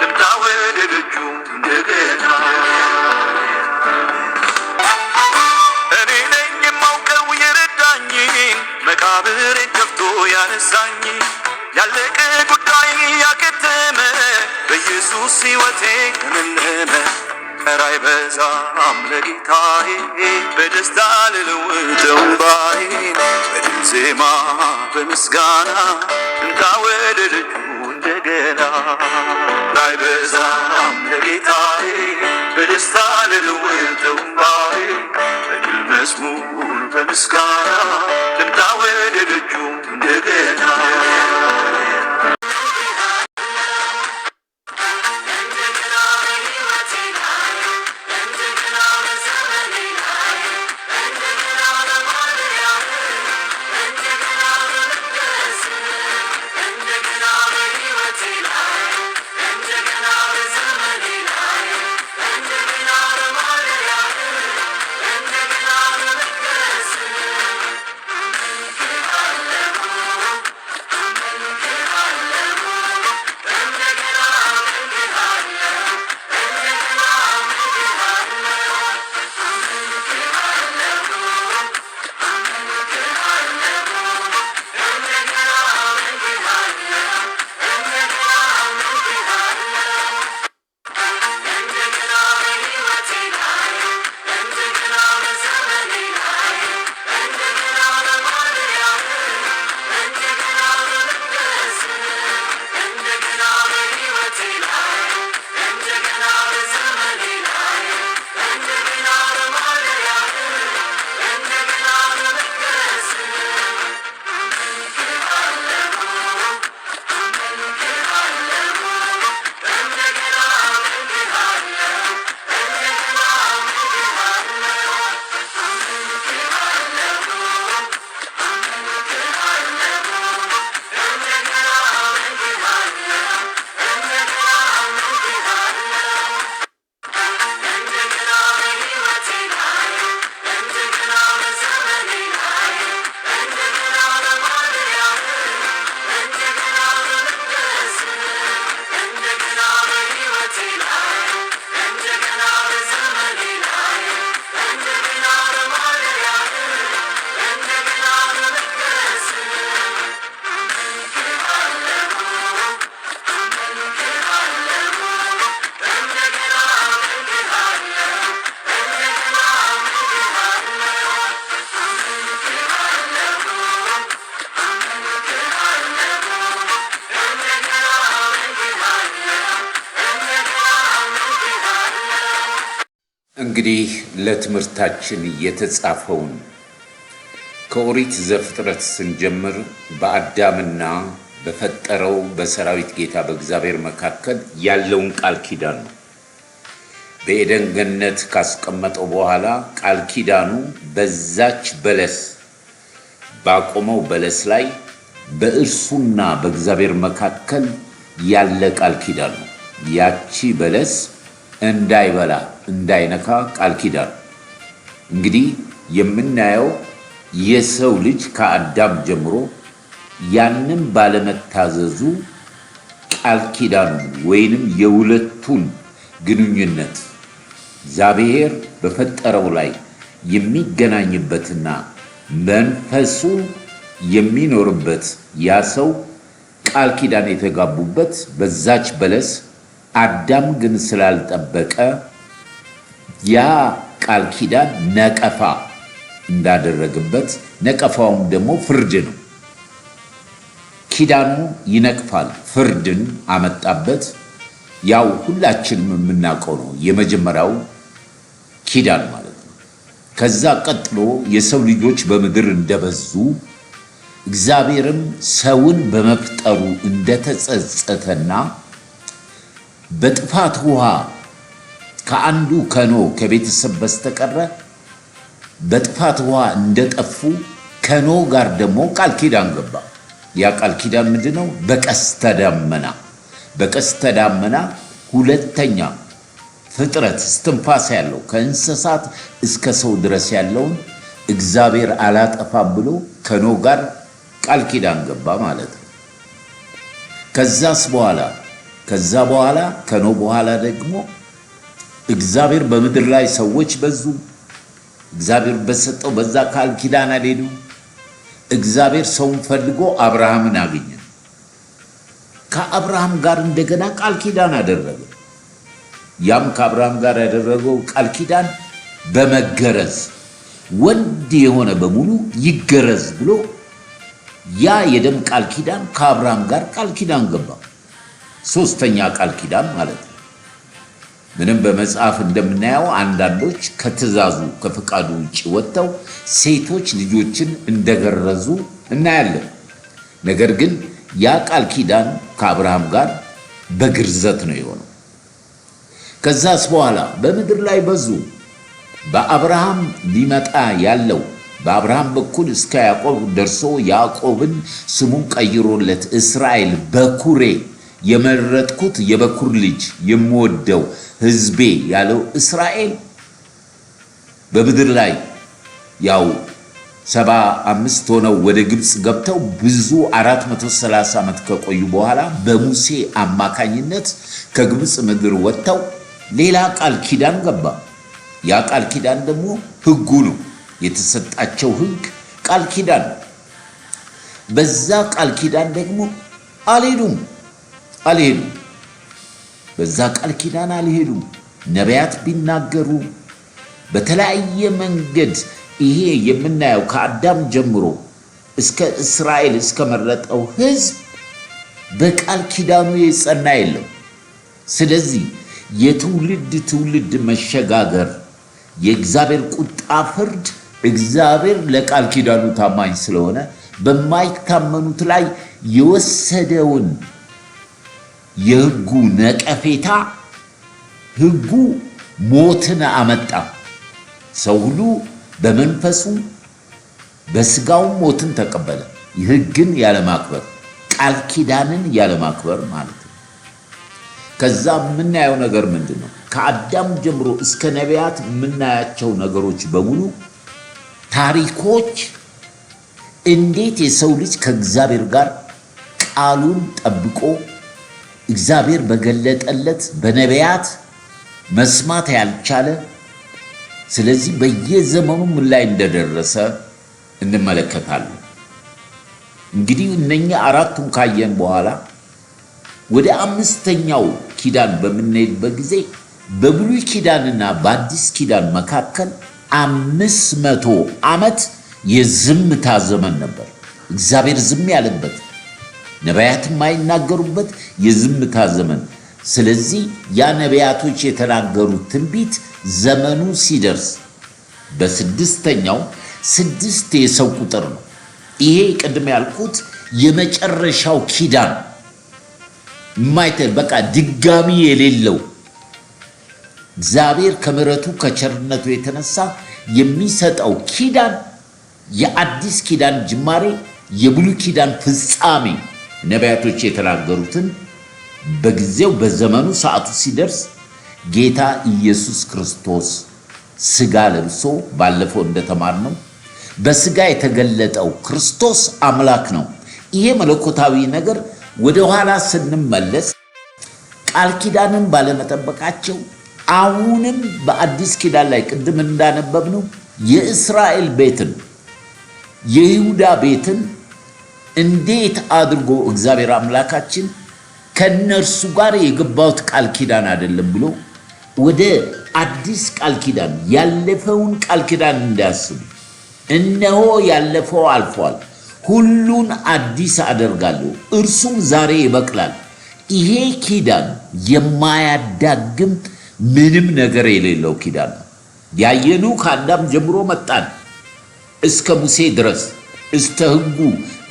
እንታ ወደ ልጁ እንደገና መቃብሬን ከፍቶ ያነሳኝ ያለቀ ጉዳይ ያከተመ በኢየሱስ ሕይወቴ ተመለመ። ራይ በዛም ለጌታዬ በደስታ ልለውጠው ባይ በድል ዜማ በምስጋና እንታ ወደ ልጁ እንደገና ራይ በዛም ለጌታዬ በደስታ ልለውጠው ባይ በድል መዝሙር በምስጋና ልምጣ ወደ ልጁ እንደገና እንግዲህ ለትምህርታችን የተጻፈውን ከኦሪት ዘፍጥረት ስንጀምር በአዳምና በፈጠረው በሰራዊት ጌታ በእግዚአብሔር መካከል ያለውን ቃል ኪዳን ነው። በኤደን ገነት ካስቀመጠው በኋላ ቃል ኪዳኑ በዛች በለስ ባቆመው በለስ ላይ በእርሱና በእግዚአብሔር መካከል ያለ ቃል ኪዳን ነው። ያቺ በለስ እንዳይበላ እንዳይነካ ቃል ኪዳን። እንግዲህ የምናየው የሰው ልጅ ከአዳም ጀምሮ ያንን ባለመታዘዙ ቃል ኪዳኑ ወይንም የሁለቱን ግንኙነት እግዚአብሔር በፈጠረው ላይ የሚገናኝበትና መንፈሱ የሚኖርበት ያ ሰው ቃል ኪዳን የተጋቡበት በዛች በለስ አዳም ግን ስላልጠበቀ ያ ቃል ኪዳን ነቀፋ እንዳደረገበት፣ ነቀፋውም ደግሞ ፍርድ ነው። ኪዳኑ ይነቅፋል፣ ፍርድን አመጣበት። ያው ሁላችንም የምናውቀው ነው፣ የመጀመሪያው ኪዳን ማለት ነው። ከዛ ቀጥሎ የሰው ልጆች በምድር እንደበዙ እግዚአብሔርም ሰውን በመፍጠሩ እንደተጸጸተና በጥፋት ውሃ ከአንዱ ከኖህ ከቤተሰብ በስተቀረ በጥፋት ውሃ እንደጠፉ ከኖህ ጋር ደግሞ ቃል ኪዳን ገባ። ያ ቃል ኪዳን ምንድነው? በቀስተ ደመና ሁለተኛ ፍጥረት እስትንፋስ ያለው ከእንስሳት እስከ ሰው ድረስ ያለውን እግዚአብሔር አላጠፋም ብሎ ከኖህ ጋር ቃል ኪዳን ገባ ማለት ነው። ከዛ በኋላ ከኖህ በኋላ ደግሞ እግዚአብሔር በምድር ላይ ሰዎች በዙ። እግዚአብሔር በሰጠው በዛ ቃል ኪዳን አልሄዱ። እግዚአብሔር ሰውን ፈልጎ አብርሃምን አገኘ። ከአብርሃም ጋር እንደገና ቃል ኪዳን አደረገ። ያም ከአብርሃም ጋር ያደረገው ቃል ኪዳን በመገረዝ ወንድ የሆነ በሙሉ ይገረዝ ብሎ ያ የደም ቃል ኪዳን ከአብርሃም ጋር ቃል ኪዳን ገባ። ሶስተኛ ቃል ኪዳን ማለት ነው። ምንም በመጽሐፍ እንደምናየው አንዳንዶች ከትእዛዙ ከፍቃዱ ውጭ ወጥተው ሴቶች ልጆችን እንደገረዙ እናያለን። ነገር ግን ያ ቃል ኪዳን ከአብርሃም ጋር በግርዘት ነው የሆነው። ከዛስ በኋላ በምድር ላይ በዙ። በአብርሃም ሊመጣ ያለው በአብርሃም በኩል እስከ ያዕቆብ ደርሶ ያዕቆብን ስሙን ቀይሮለት እስራኤል በኩሬ የመረጥኩት የበኩር ልጅ የምወደው ሕዝቤ ያለው እስራኤል በምድር ላይ ያው 75 ሆነው ወደ ግብፅ ገብተው ብዙ 430 ዓመት ከቆዩ በኋላ በሙሴ አማካኝነት ከግብፅ ምድር ወጥተው ሌላ ቃል ኪዳን ገባ። ያ ቃል ኪዳን ደግሞ ሕጉ ነው። የተሰጣቸው ሕግ ቃል ኪዳን። በዛ ቃል ኪዳን ደግሞ አልሄዱም። በዛ ቃል ኪዳን አልሄዱም። ነቢያት ቢናገሩ በተለያየ መንገድ ይሄ የምናየው ከአዳም ጀምሮ እስከ እስራኤል እስከ መረጠው ሕዝብ በቃል ኪዳኑ የጸና የለም። ስለዚህ የትውልድ መሸጋገር የእግዚአብሔር ቁጣ ፍርድ፣ እግዚአብሔር ለቃል ኪዳኑ ታማኝ ስለሆነ በማይታመኑት ላይ የወሰደውን የሕጉ ነቀፌታ ሕጉ ሞትን አመጣ። ሰው ሁሉ በመንፈሱ በስጋው ሞትን ተቀበለ። ሕግን ያለማክበር ቃል ኪዳንን ያለማክበር ማለት ነው። ከዛ የምናየው ነገር ምንድን ነው? ከአዳም ጀምሮ እስከ ነቢያት የምናያቸው ነገሮች በሙሉ ታሪኮች እንዴት የሰው ልጅ ከእግዚአብሔር ጋር ቃሉን ጠብቆ እግዚአብሔር በገለጠለት በነቢያት መስማት ያልቻለ፣ ስለዚህ በየዘመኑ ምን ላይ እንደደረሰ እንመለከታለን። እንግዲህ እነኛ አራቱን ካየን በኋላ ወደ አምስተኛው ኪዳን በምንሄድበት ጊዜ በብሉይ ኪዳንና በአዲስ ኪዳን መካከል 500 ዓመት የዝምታ ዘመን ነበር። እግዚአብሔር ዝም ያለበት፣ ነቢያት የማይናገሩበት የዝምታ ዘመን። ስለዚህ ያ ነቢያቶች የተናገሩት ትንቢት ዘመኑ ሲደርስ በስድስተኛው 6 የሰው ቁጥር ነው። ይሄ ቅድም ያልኩት የመጨረሻው ኪዳን በቃ ድጋሚ የሌለው እግዚአብሔር ከምሕረቱ ከቸርነቱ የተነሳ የሚሰጠው ኪዳን የአዲስ ኪዳን ጅማሬ፣ የብሉይ ኪዳን ፍጻሜ ነቢያቶች የተናገሩትን በጊዜው በዘመኑ ሰዓቱ ሲደርስ ጌታ ኢየሱስ ክርስቶስ ስጋ ለብሶ ባለፈው እንደተማርነው በስጋ የተገለጠው ክርስቶስ አምላክ ነው። ይሄ መለኮታዊ ነገር ወደ ኋላ ስንመለስ ቃል ኪዳንን ባለመጠበቃቸው አሁንም በአዲስ ኪዳን ላይ ቅድም እንዳነበብነው የእስራኤል ቤትን የይሁዳ ቤትን እንዴት አድርጎ እግዚአብሔር አምላካችን ከነርሱ ጋር የገባውት ቃል ኪዳን አይደለም ብሎ ወደ አዲስ ቃል ኪዳን ያለፈውን ቃል ኪዳን እንዳያስቡ፣ እነሆ ያለፈው አልፏል፣ ሁሉን አዲስ አደርጋለሁ፣ እርሱም ዛሬ ይበቅላል። ይሄ ኪዳን የማያዳግም ምንም ነገር የሌለው ኪዳን ነው። ያየኑ ከአዳም ጀምሮ መጣን እስከ ሙሴ ድረስ እስከ ሕጉ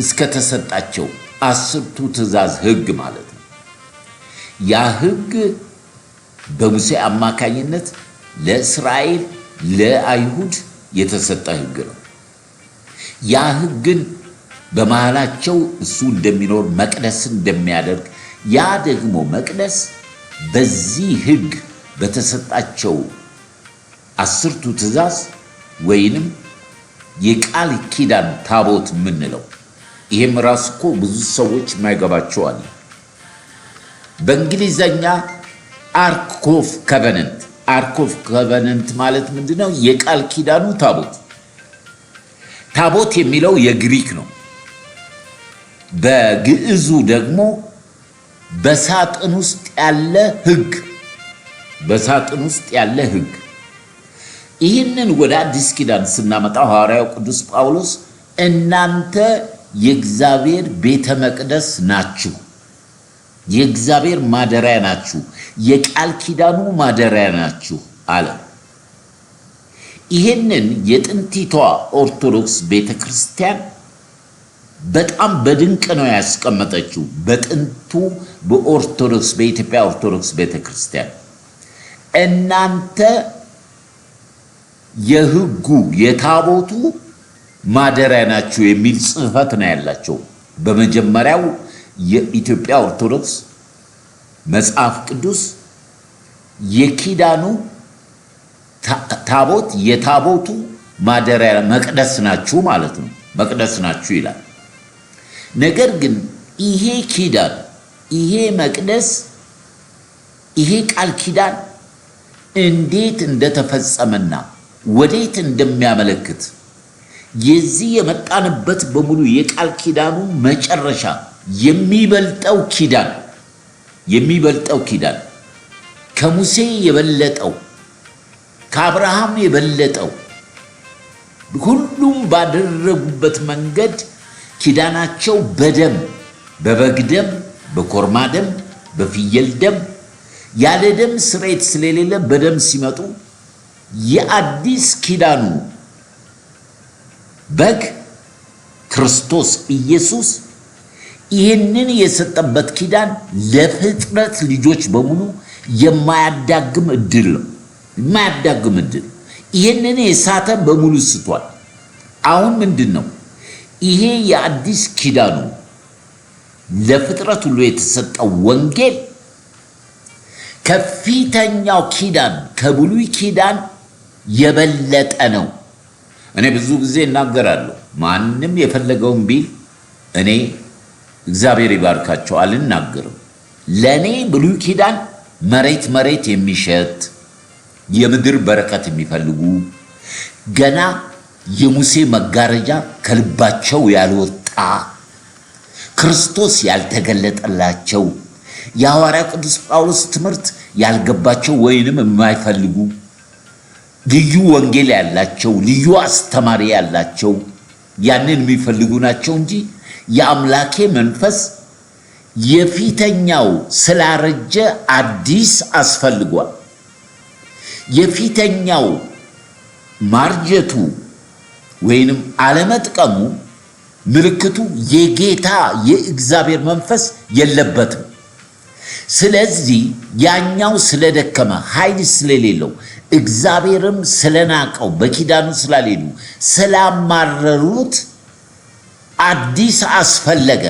እስከ ተሰጣቸው 10ቱ ትእዛዝ ሕግ ማለት ነው። ያ ሕግ በሙሴ አማካኝነት ለእስራኤል ለአይሁድ የተሰጠ ሕግ ነው። ያ ሕግን በመሃላቸው እሱ እንደሚኖር መቅደስን እንደሚያደርግ ያ ደግሞ መቅደስ በዚህ ሕግ በተሰጣቸው 10ቱ ትእዛዝ ወይንም የቃል ኪዳን ታቦት የምንለው ይሄም ራሱ እኮ ብዙ ሰዎች የማይገባቸዋል። በእንግሊዘኛ አርክ ኦፍ ኮቨነንት፣ አርክ ኦፍ ኮቨነንት ማለት ምንድነው? የቃል ኪዳኑ ታቦት። ታቦት የሚለው የግሪክ ነው። በግዕዙ ደግሞ በሳጥን ውስጥ ያለ ሕግ፣ በሳጥን ውስጥ ያለ ሕግ። ይህንን ወደ አዲስ ኪዳን ስናመጣው ሐዋርያው ቅዱስ ጳውሎስ እናንተ የእግዚአብሔር ቤተ መቅደስ ናችሁ፣ የእግዚአብሔር ማደሪያ ናችሁ፣ የቃል ኪዳኑ ማደሪያ ናችሁ አለ። ይህንን የጥንቲቷ ኦርቶዶክስ ቤተ ክርስቲያን በጣም በድንቅ ነው ያስቀመጠችው። በጥንቱ በኦርቶዶክስ በኢትዮጵያ ኦርቶዶክስ ቤተ ክርስቲያን እናንተ የሕጉ የታቦቱ ማደሪያ ናችሁ የሚል ጽሕፈት ነው ያላቸው። በመጀመሪያው የኢትዮጵያ ኦርቶዶክስ መጽሐፍ ቅዱስ የኪዳኑ ታቦት የታቦቱ ማደሪያ መቅደስ ናችሁ ማለት ነው። መቅደስ ናችሁ ይላል። ነገር ግን ይሄ ኪዳን ይሄ መቅደስ ይሄ ቃል ኪዳን እንዴት እንደተፈጸመና ወዴት እንደሚያመለክት የዚህ የመጣንበት በሙሉ የቃል ኪዳኑ መጨረሻ የሚበልጠው ኪዳን ከሙሴ የበለጠው ከአብርሃም የበለጠው ሁሉም ባደረጉበት መንገድ ኪዳናቸው በደም በበግ ደም በኮርማ ደም በፍየል ደም ያለ ደም ስርየት ስለሌለ በደም ሲመጡ የአዲስ ኪዳኑ በግ ክርስቶስ ኢየሱስ ይህንን የሰጠበት ኪዳን ለፍጥረት ልጆች በሙሉ የማያዳግም እድል ነው። የማያዳግም እድል። ይህንን የሳተ በሙሉ ስቷል። አሁን ምንድን ነው ይሄ የአዲስ ኪዳኑ ለፍጥረት ሁሉ የተሰጠው ወንጌል ከፊተኛው ኪዳን ከብሉይ ኪዳን የበለጠ ነው። እኔ ብዙ ጊዜ እናገራለሁ። ማንም የፈለገውን ቢል እኔ እግዚአብሔር ይባርካቸው አልናገርም። ለኔ ብሉይ ኪዳን መሬት የሚሸት የምድር በረከት የሚፈልጉ ገና የሙሴ መጋረጃ ከልባቸው ያልወጣ ክርስቶስ ያልተገለጠላቸው የሐዋርያ ቅዱስ ጳውሎስ ትምህርት ያልገባቸው ወይንም የማይፈልጉ ልዩ ወንጌል ያላቸው ልዩ አስተማሪ ያላቸው ያንን የሚፈልጉ ናቸው እንጂ የአምላኬ መንፈስ የፊተኛው ስላረጀ አዲስ አስፈልጓል። የፊተኛው ማርጀቱ ወይንም አለመጥቀሙ ምልክቱ የጌታ የእግዚአብሔር መንፈስ የለበትም። ስለዚህ ያኛው ስለደከመ ኃይል ስለሌለው እግዚአብሔርም ስለናቀው በኪዳኑ ስላልሄዱ ስላማረሩት አዲስ አስፈለገ።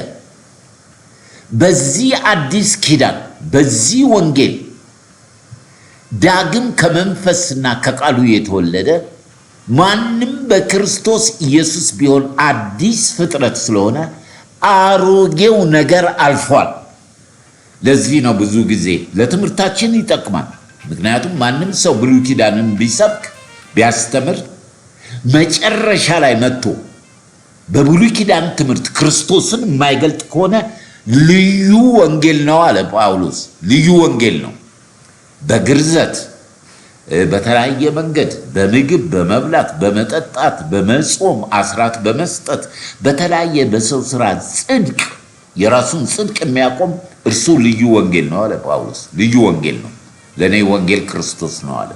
በዚህ አዲስ ኪዳን በዚህ ወንጌል ዳግም ከመንፈስና ከቃሉ የተወለደ ማንም በክርስቶስ ኢየሱስ ቢሆን አዲስ ፍጥረት ስለሆነ አሮጌው ነገር አልፏል። ለዚህ ነው ብዙ ጊዜ ለትምህርታችን ይጠቅማል። ምክንያቱም ማንም ሰው ብሉይ ኪዳንን ቢሰብክ ቢያስተምር መጨረሻ ላይ መጥቶ በብሉይ ኪዳን ትምህርት ክርስቶስን የማይገልጥ ከሆነ ልዩ ወንጌል ነው አለ ጳውሎስ። ልዩ ወንጌል ነው። በግርዘት በተለያየ መንገድ በምግብ በመብላት በመጠጣት በመጾም አስራት በመስጠት በተለያየ በሰው ስራ ጽድቅ የራሱን ጽድቅ የሚያቆም እርሱ ልዩ ወንጌል ነው አለ ጳውሎስ። ልዩ ወንጌል ነው። ለእኔ ወንጌል ክርስቶስ ነው አለ።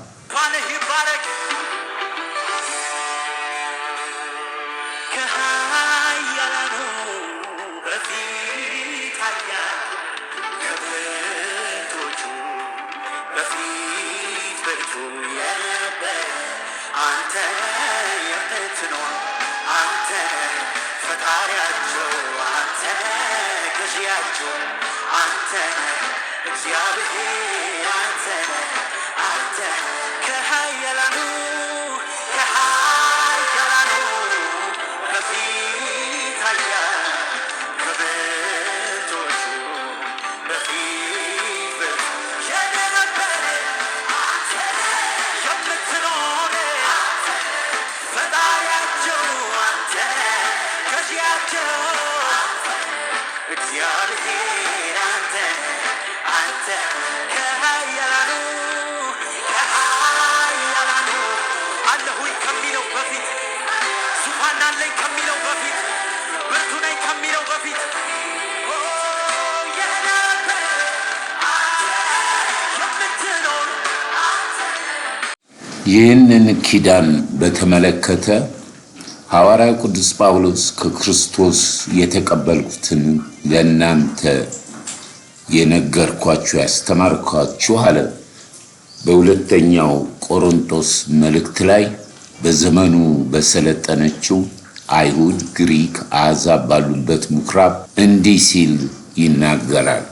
ይህንን ኪዳን በተመለከተ ሐዋርያው ቅዱስ ጳውሎስ ከክርስቶስ የተቀበልኩትን ለእናንተ የነገርኳችሁ ያስተማርኳችሁ አለ። በሁለተኛው ቆሮንቶስ መልእክት ላይ በዘመኑ በሰለጠነችው አይሁድ፣ ግሪክ፣ አሕዛብ ባሉበት ምኩራብ እንዲህ ሲል ይናገራል።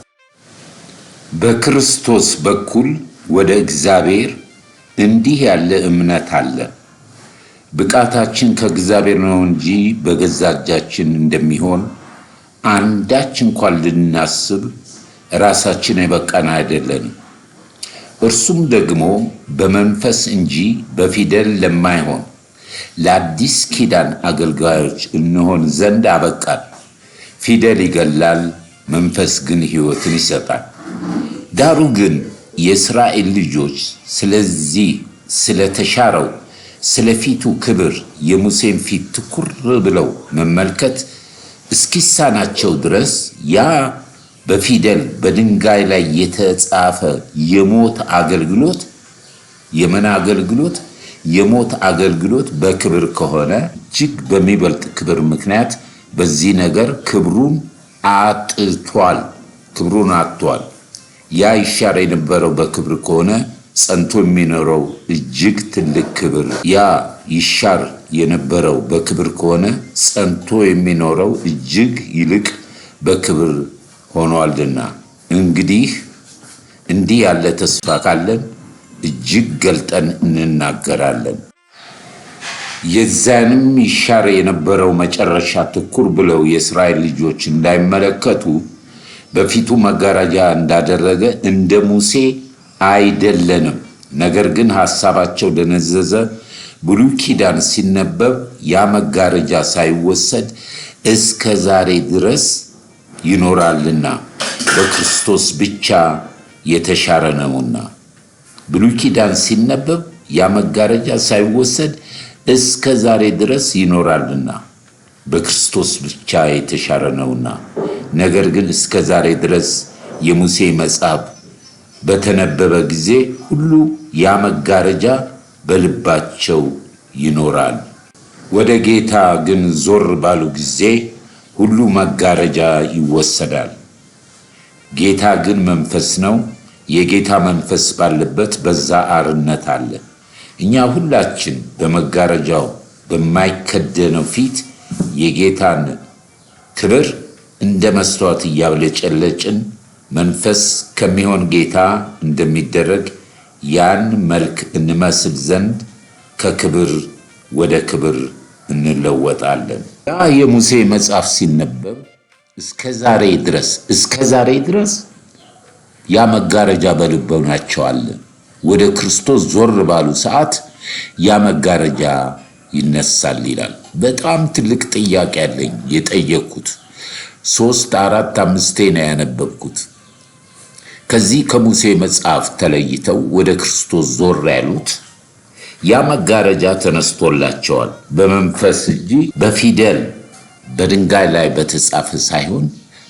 በክርስቶስ በኩል ወደ እግዚአብሔር እንዲህ ያለ እምነት አለ። ብቃታችን ከእግዚአብሔር ነው እንጂ በገዛ እጃችን እንደሚሆን አንዳች እንኳን ልናስብ ራሳችን የበቃን አይደለንም። እርሱም ደግሞ በመንፈስ እንጂ በፊደል ለማይሆን ለአዲስ ኪዳን አገልጋዮች እንሆን ዘንድ አበቃን። ፊደል ይገላል፣ መንፈስ ግን ሕይወትን ይሰጣል። ዳሩ ግን የእስራኤል ልጆች ስለዚህ ስለተሻረው ስለፊቱ ክብር የሙሴን ፊት ትኩር ብለው መመልከት እስኪሳናቸው ድረስ ያ በፊደል በድንጋይ ላይ የተጻፈ የሞት አገልግሎት የምን አገልግሎት የሞት አገልግሎት በክብር ከሆነ እጅግ በሚበልጥ ክብር ምክንያት በዚህ ነገር ክብሩን አጥቷል። ያ ይሻር የነበረው በክብር ከሆነ ጸንቶ የሚኖረው እጅግ ትልቅ ክብር፣ ያ ይሻር የነበረው በክብር ከሆነ ጸንቶ የሚኖረው እጅግ ይልቅ በክብር ሆኗልና። እንግዲህ እንዲህ ያለ ተስፋ ካለን እጅግ ገልጠን እንናገራለን። የዛንም ይሻር የነበረው መጨረሻ ትኩር ብለው የእስራኤል ልጆች እንዳይመለከቱ በፊቱ መጋረጃ እንዳደረገ እንደ ሙሴ አይደለንም። ነገር ግን ሐሳባቸው ደነዘዘ። ብሉይ ኪዳን ሲነበብ ያ መጋረጃ ሳይወሰድ እስከ ዛሬ ድረስ ይኖራልና በክርስቶስ ብቻ የተሻረ ነውና። ብሉይ ኪዳን ሲነበብ ያ መጋረጃ ሳይወሰድ እስከ ዛሬ ድረስ ይኖራልና በክርስቶስ ብቻ የተሻረ ነውና። ነገር ግን እስከ ዛሬ ድረስ የሙሴ መጽሐፍ በተነበበ ጊዜ ሁሉ ያ መጋረጃ በልባቸው ይኖራል። ወደ ጌታ ግን ዞር ባሉ ጊዜ ሁሉ መጋረጃ ይወሰዳል። ጌታ ግን መንፈስ ነው። የጌታ መንፈስ ባለበት በዛ አርነት አለ። እኛ ሁላችን በመጋረጃው በማይከደነው ፊት የጌታን ክብር እንደ መስተዋት እያብለጨለጭን መንፈስ ከሚሆን ጌታ እንደሚደረግ ያን መልክ እንመስል ዘንድ ከክብር ወደ ክብር እንለወጣለን። ያ የሙሴ መጽሐፍ ሲነበብ እስከ ዛሬ ድረስ ያ መጋረጃ በልቦናቸው አለ። ወደ ክርስቶስ ዞር ባሉ ሰዓት ያ መጋረጃ ይነሳል ይላል። በጣም ትልቅ ጥያቄ አለኝ የጠየቅኩት 3፣ 4፣ 5 ነው ያነበብኩት። ከዚህ ከሙሴ መጽሐፍ ተለይተው ወደ ክርስቶስ ዞር ያሉት ያ መጋረጃ ተነስቶላቸዋል በመንፈስ እንጂ በፊደል በድንጋይ ላይ በተጻፈ ሳይሆን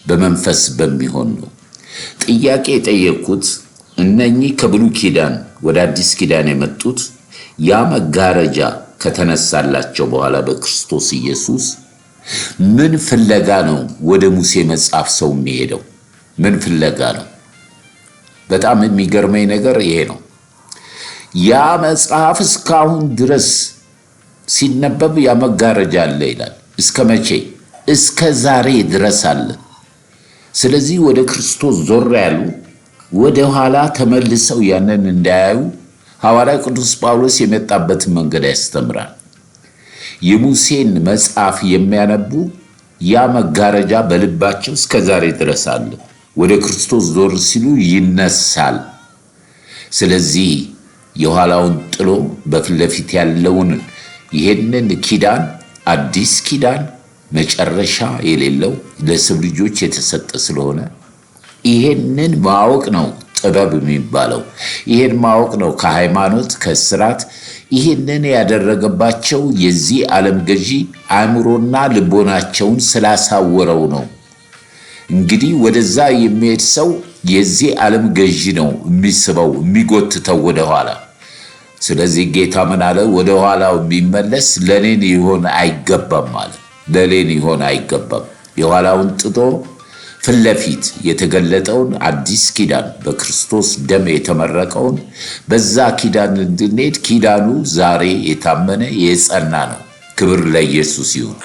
በመንፈስ በሚሆን ነው። ጥያቄ የጠየቅኩት እነኚህ ከብሉይ ኪዳን ወደ አዲስ ኪዳን የመጡት ያ መጋረጃ ከተነሳላቸው በኋላ በክርስቶስ ኢየሱስ ምን ፍለጋ ነው ወደ ሙሴ መጽሐፍ ሰው የሚሄደው? ምን ፍለጋ ነው? በጣም የሚገርመኝ ነገር ይሄ ነው። ያ መጽሐፍ እስካሁን ድረስ ሲነበብ ያ መጋረጃ አለ ይላል። እስከ መቼ? እስከ ዛሬ ድረስ አለ። ስለዚህ ወደ ክርስቶስ ዞር ያሉ ወደ ኋላ ተመልሰው ያንን እንዳያዩ ሐዋርያ ቅዱስ ጳውሎስ የመጣበትን መንገድ ያስተምራል። የሙሴን መጽሐፍ የሚያነቡ ያ መጋረጃ በልባቸው እስከ ዛሬ ድረስ አለ። ወደ ክርስቶስ ዞር ሲሉ ይነሳል። ስለዚህ የኋላውን ጥሎ በፊት ለፊት ያለውን ይሄንን ኪዳን አዲስ ኪዳን መጨረሻ የሌለው ለሰው ልጆች የተሰጠ ስለሆነ ይሄንን ማወቅ ነው ጥበብ የሚባለው። ይሄን ማወቅ ነው ከሃይማኖት ከስራት ይሄንን ያደረገባቸው የዚህ ዓለም ገዢ አእምሮና ልቦናቸውን ስላሳወረው ነው። እንግዲህ ወደዛ የሚሄድ ሰው የዚህ ዓለም ገዢ ነው የሚስበው የሚጎትተው ወደ ኋላ። ስለዚህ ጌታ ምን አለ? ወደ ኋላው የሚመለስ ለኔን ይሆን አይገባም ማለት ለኔን ይሆን አይገባም። የኋላውን ጥጦ ፊት ለፊት የተገለጠውን አዲስ ኪዳን በክርስቶስ ደም የተመረቀውን በዛ ኪዳን እንድንሄድ ኪዳኑ ዛሬ የታመነ የጸና ነው። ክብር ለኢየሱስ ይሁን።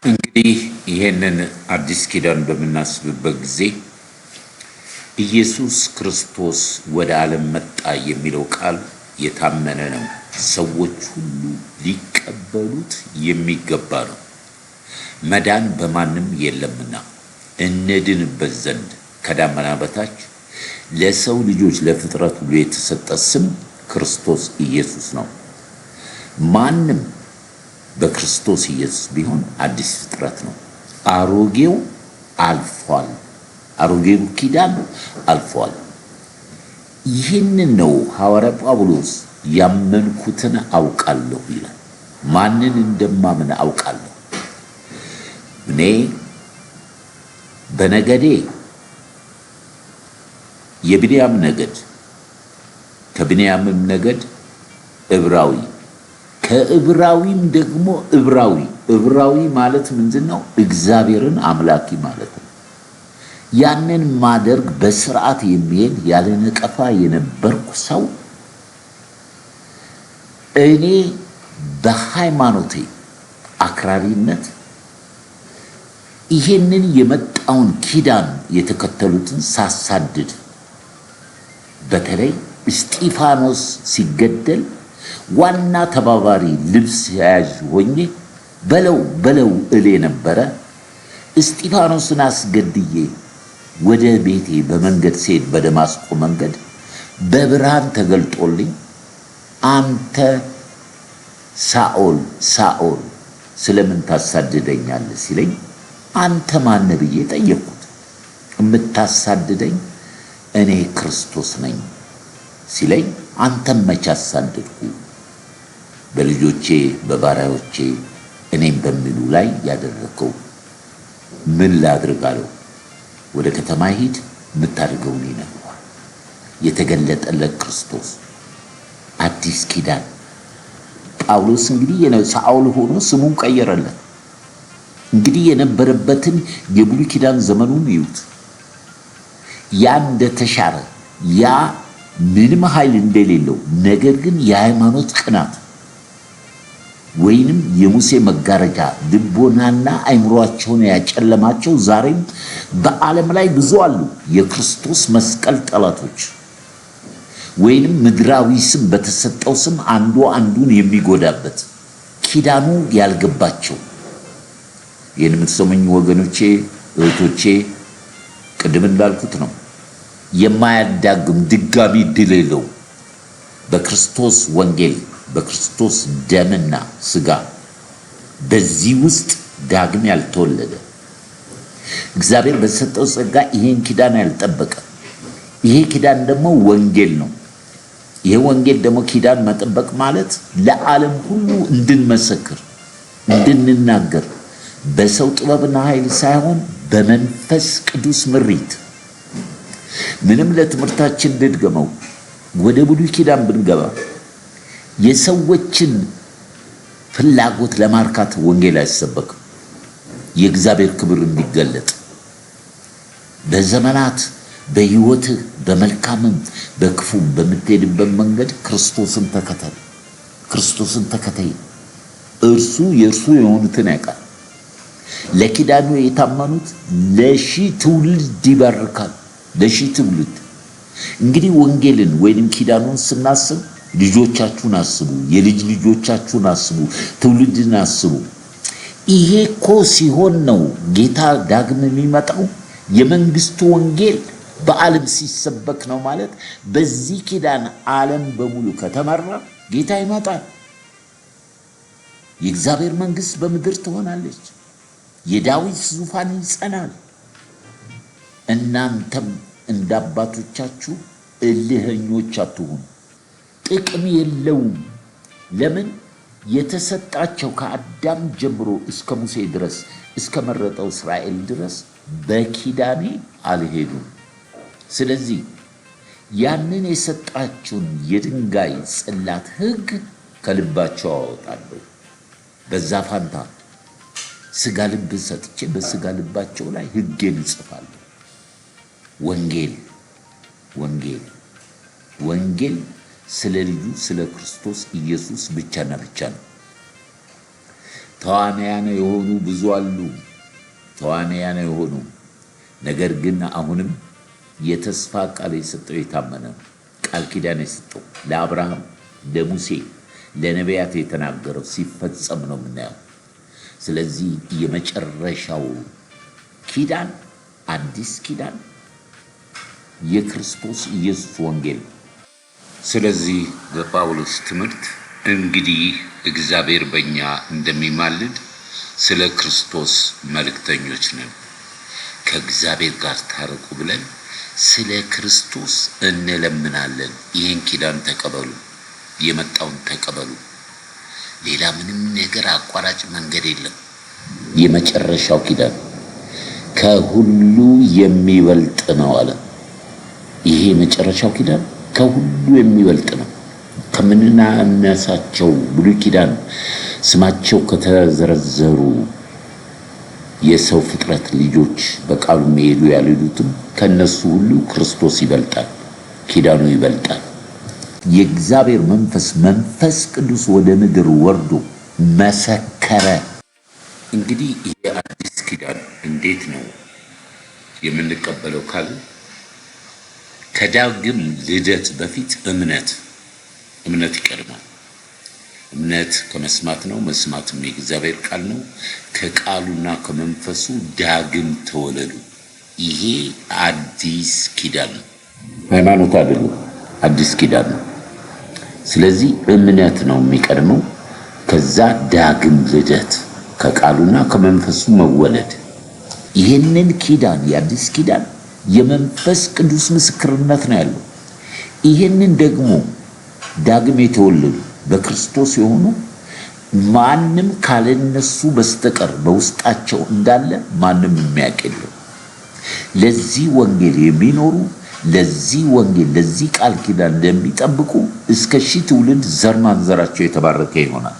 እንግዲህ ይሄንን አዲስ ኪዳን በምናስብበት ጊዜ ኢየሱስ ክርስቶስ ወደ ዓለም መጣ የሚለው ቃል የታመነ ነው። ሰዎች ሁሉ ሊቀበሉት የሚገባ ነው። መዳን በማንም የለምና እንድንበት ዘንድ ከዳመና በታች ለሰው ልጆች ለፍጥረት ሁሉ የተሰጠ ስም ክርስቶስ ኢየሱስ ነው። ማንም በክርስቶስ ኢየሱስ ቢሆን አዲስ ፍጥረት ነው። አሮጌው አልፏል። አሮጌው ኪዳን አልፏል። ይህንን ነው ሐዋርያ ጳውሎስ ያመንኩትን አውቃለሁ ይላል። ማንን እንደማምን አውቃለሁ። እኔ በነገዴ የብንያም ነገድ ከብንያምም ነገድ ዕብራዊ፣ ከዕብራዊም ደግሞ ዕብራዊ። ዕብራዊ ማለት ምንድነው? እግዚአብሔርን አምላኪ ማለት ነው። ያንን ማደርግ በስርዓት የሚሄድ ያለ ነቀፋ የነበርኩ ሰው እኔ በሃይማኖቴ አክራሪነት ይሄንን የመጣውን ኪዳን የተከተሉትን ሳሳድድ፣ በተለይ እስጢፋኖስ ሲገደል ዋና ተባባሪ ልብስ ያዥ ሆኜ በለው እል የነበረ እስጢፋኖስን አስገድዬ ወደ ቤቴ በመንገድ ስሄድ በደማስቆ መንገድ በብርሃን ተገልጦልኝ አንተ ሳኦል ሳኦል ስለምን ታሳድደኛለህ ሲለኝ አንተ ማን ብዬ ጠየቅኩት። የምታሳድደኝ እኔ ክርስቶስ ነኝ ሲለኝ አንተም መቼ አሳደድኩ? በልጆቼ በባሪያዎቼ እኔም በሚሉ ላይ ያደረከው ምን ላድርግ አለው። ወደ ከተማ ሂድ፣ የምታደርገውን ይነግረዋል። የተገለጠለት ክርስቶስ አዲስ ኪዳን። ጳውሎስ እንግዲህ ሳኦል ሆኖ ስሙን ቀየረለት። እንግዲህ የነበረበትን የብሉይ ኪዳን ዘመኑን ይዩት። ያ እንደተሻረ፣ ያ ምንም ኃይል እንደሌለው፣ ነገር ግን የሃይማኖት ቅናት ወይንም የሙሴ መጋረጃ ልቦናና አይምሮአቸውን ያጨለማቸው ዛሬም በዓለም ላይ ብዙ አሉ። የክርስቶስ መስቀል ጠላቶች ወይንም ምድራዊ ስም በተሰጠው ስም አንዱ አንዱን የሚጎዳበት ኪዳኑ ያልገባቸው። ይህን የምትሰሙኝ ወገኖቼ፣ እህቶቼ፣ ቅድም እንዳልኩት ነው። የማያዳግም ድጋሚ ድል የለው በክርስቶስ ወንጌል በክርስቶስ ደምና ስጋ በዚህ ውስጥ ዳግም ያልተወለደ እግዚአብሔር በሰጠው ጸጋ ይሄን ኪዳን ያልጠበቀ፣ ይሄ ኪዳን ደግሞ ወንጌል ነው። ይሄ ወንጌል ደግሞ ኪዳን መጠበቅ ማለት ለዓለም ሁሉ እንድንመሰክር እንድንናገር በሰው ጥበብና ኃይል ሳይሆን በመንፈስ ቅዱስ ምሪት። ምንም ለትምህርታችን ልድገመው፣ ወደ ብሉይ ኪዳን ብንገባ የሰዎችን ፍላጎት ለማርካት ወንጌል አይሰበክም። የእግዚአብሔር ክብር እንዲገለጥ በዘመናት በሕይወትህ በመልካምም በክፉም በምትሄድበት መንገድ ክርስቶስን ተከተል፣ ክርስቶስን ተከተይ። እርሱ የእርሱ የሆኑትን ያውቃል። ለኪዳኑ የታመኑት ለሺህ ትውልድ ይባርካል። ለሺህ ትውልድ። እንግዲህ ወንጌልን ወይንም ኪዳኑን ስናስብ ልጆቻችሁን አስቡ፣ የልጅ ልጆቻችሁን አስቡ፣ ትውልድን አስቡ። ይሄ እኮ ሲሆን ነው ጌታ ዳግም የሚመጣው። የመንግስቱ ወንጌል በዓለም ሲሰበክ ነው ማለት በዚህ ኪዳን ዓለም በሙሉ ከተመራ ጌታ ይመጣል። የእግዚአብሔር መንግስት በምድር ትሆናለች። የዳዊት ዙፋን ይጸናል። እናንተም እንደ አባቶቻችሁ እልህኞች አትሁኑ። ጥቅም የለውም። ለምን? የተሰጣቸው ከአዳም ጀምሮ እስከ ሙሴ ድረስ እስከ መረጠው እስራኤል ድረስ በኪዳኔ አልሄዱም። ስለዚህ ያንን የሰጣችሁን የድንጋይ ጽላት ሕግ ከልባቸው አወጣለሁ። በዛ ፋንታ ስጋ ልብ ሰጥቼ በስጋ ልባቸው ላይ ሕጌን እጽፋለሁ። ወንጌል ወንጌል ወንጌል ስለ ልጁ ስለ ክርስቶስ ኢየሱስ ብቻና ብቻ ነው። ተዋንያን የሆኑ ብዙ አሉ። ተዋንያን የሆኑ ነገር ግን አሁንም የተስፋ ቃል የሰጠው የታመነ ቃል ኪዳን የሰጠው ለአብርሃም፣ ለሙሴ፣ ለነቢያት የተናገረው ሲፈጸም ነው የምናየው። ስለዚህ የመጨረሻው ኪዳን አዲስ ኪዳን የክርስቶስ ኢየሱስ ወንጌል። ስለዚህ በጳውሎስ ትምህርት እንግዲህ እግዚአብሔር በእኛ እንደሚማልድ ስለ ክርስቶስ መልእክተኞች ነን። ከእግዚአብሔር ጋር ታረቁ ብለን ስለ ክርስቶስ እንለምናለን። ይህን ኪዳን ተቀበሉ፣ የመጣውን ተቀበሉ። ሌላ ምንም ነገር አቋራጭ መንገድ የለም። የመጨረሻው ኪዳን ከሁሉ የሚበልጥ ነው አለ። ይሄ የመጨረሻው ኪዳን ከሁሉ የሚበልጥ ነው። ከምናነሳቸው ብሉይ ኪዳን ስማቸው ከተዘረዘሩ የሰው ፍጥረት ልጆች በቃሉ የሚሄዱ ያልሄዱትም ከነሱ ሁሉ ክርስቶስ ይበልጣል፣ ኪዳኑ ይበልጣል። የእግዚአብሔር መንፈስ ቅዱስ ወደ ምድር ወርዶ መሰከረ። እንግዲህ ይሄ አዲስ ኪዳን እንዴት ነው የምንቀበለው ካለ ከዳግም ልደት በፊት እምነት ይቀድማል። እምነት ከመስማት ነው፣ መስማትም የእግዚአብሔር ቃል ነው። ከቃሉና ከመንፈሱ ዳግም ተወለዱ። ይሄ አዲስ ኪዳን ነው፣ ሃይማኖት አይደለም፣ አዲስ ኪዳን ነው። ስለዚህ እምነት ነው የሚቀድመው፣ ከዛ ዳግም ልደት ከቃሉና ከመንፈሱ መወለድ። ይህንን ኪዳን የአዲስ ኪዳን የመንፈስ ቅዱስ ምስክርነት ነው ያለው። ይህንን ደግሞ ዳግም የተወለዱ በክርስቶስ የሆኑ ማንም ካለነሱ በስተቀር በውስጣቸው እንዳለ ማንም የሚያውቅ የለም። ለዚህ ወንጌል የሚኖሩ ለዚህ ወንጌል ለዚህ ቃል ኪዳን እንደሚጠብቁ እስከ 1000 ትውልድ ዘር ማንዘራቸው የተባረከ ይሆናል።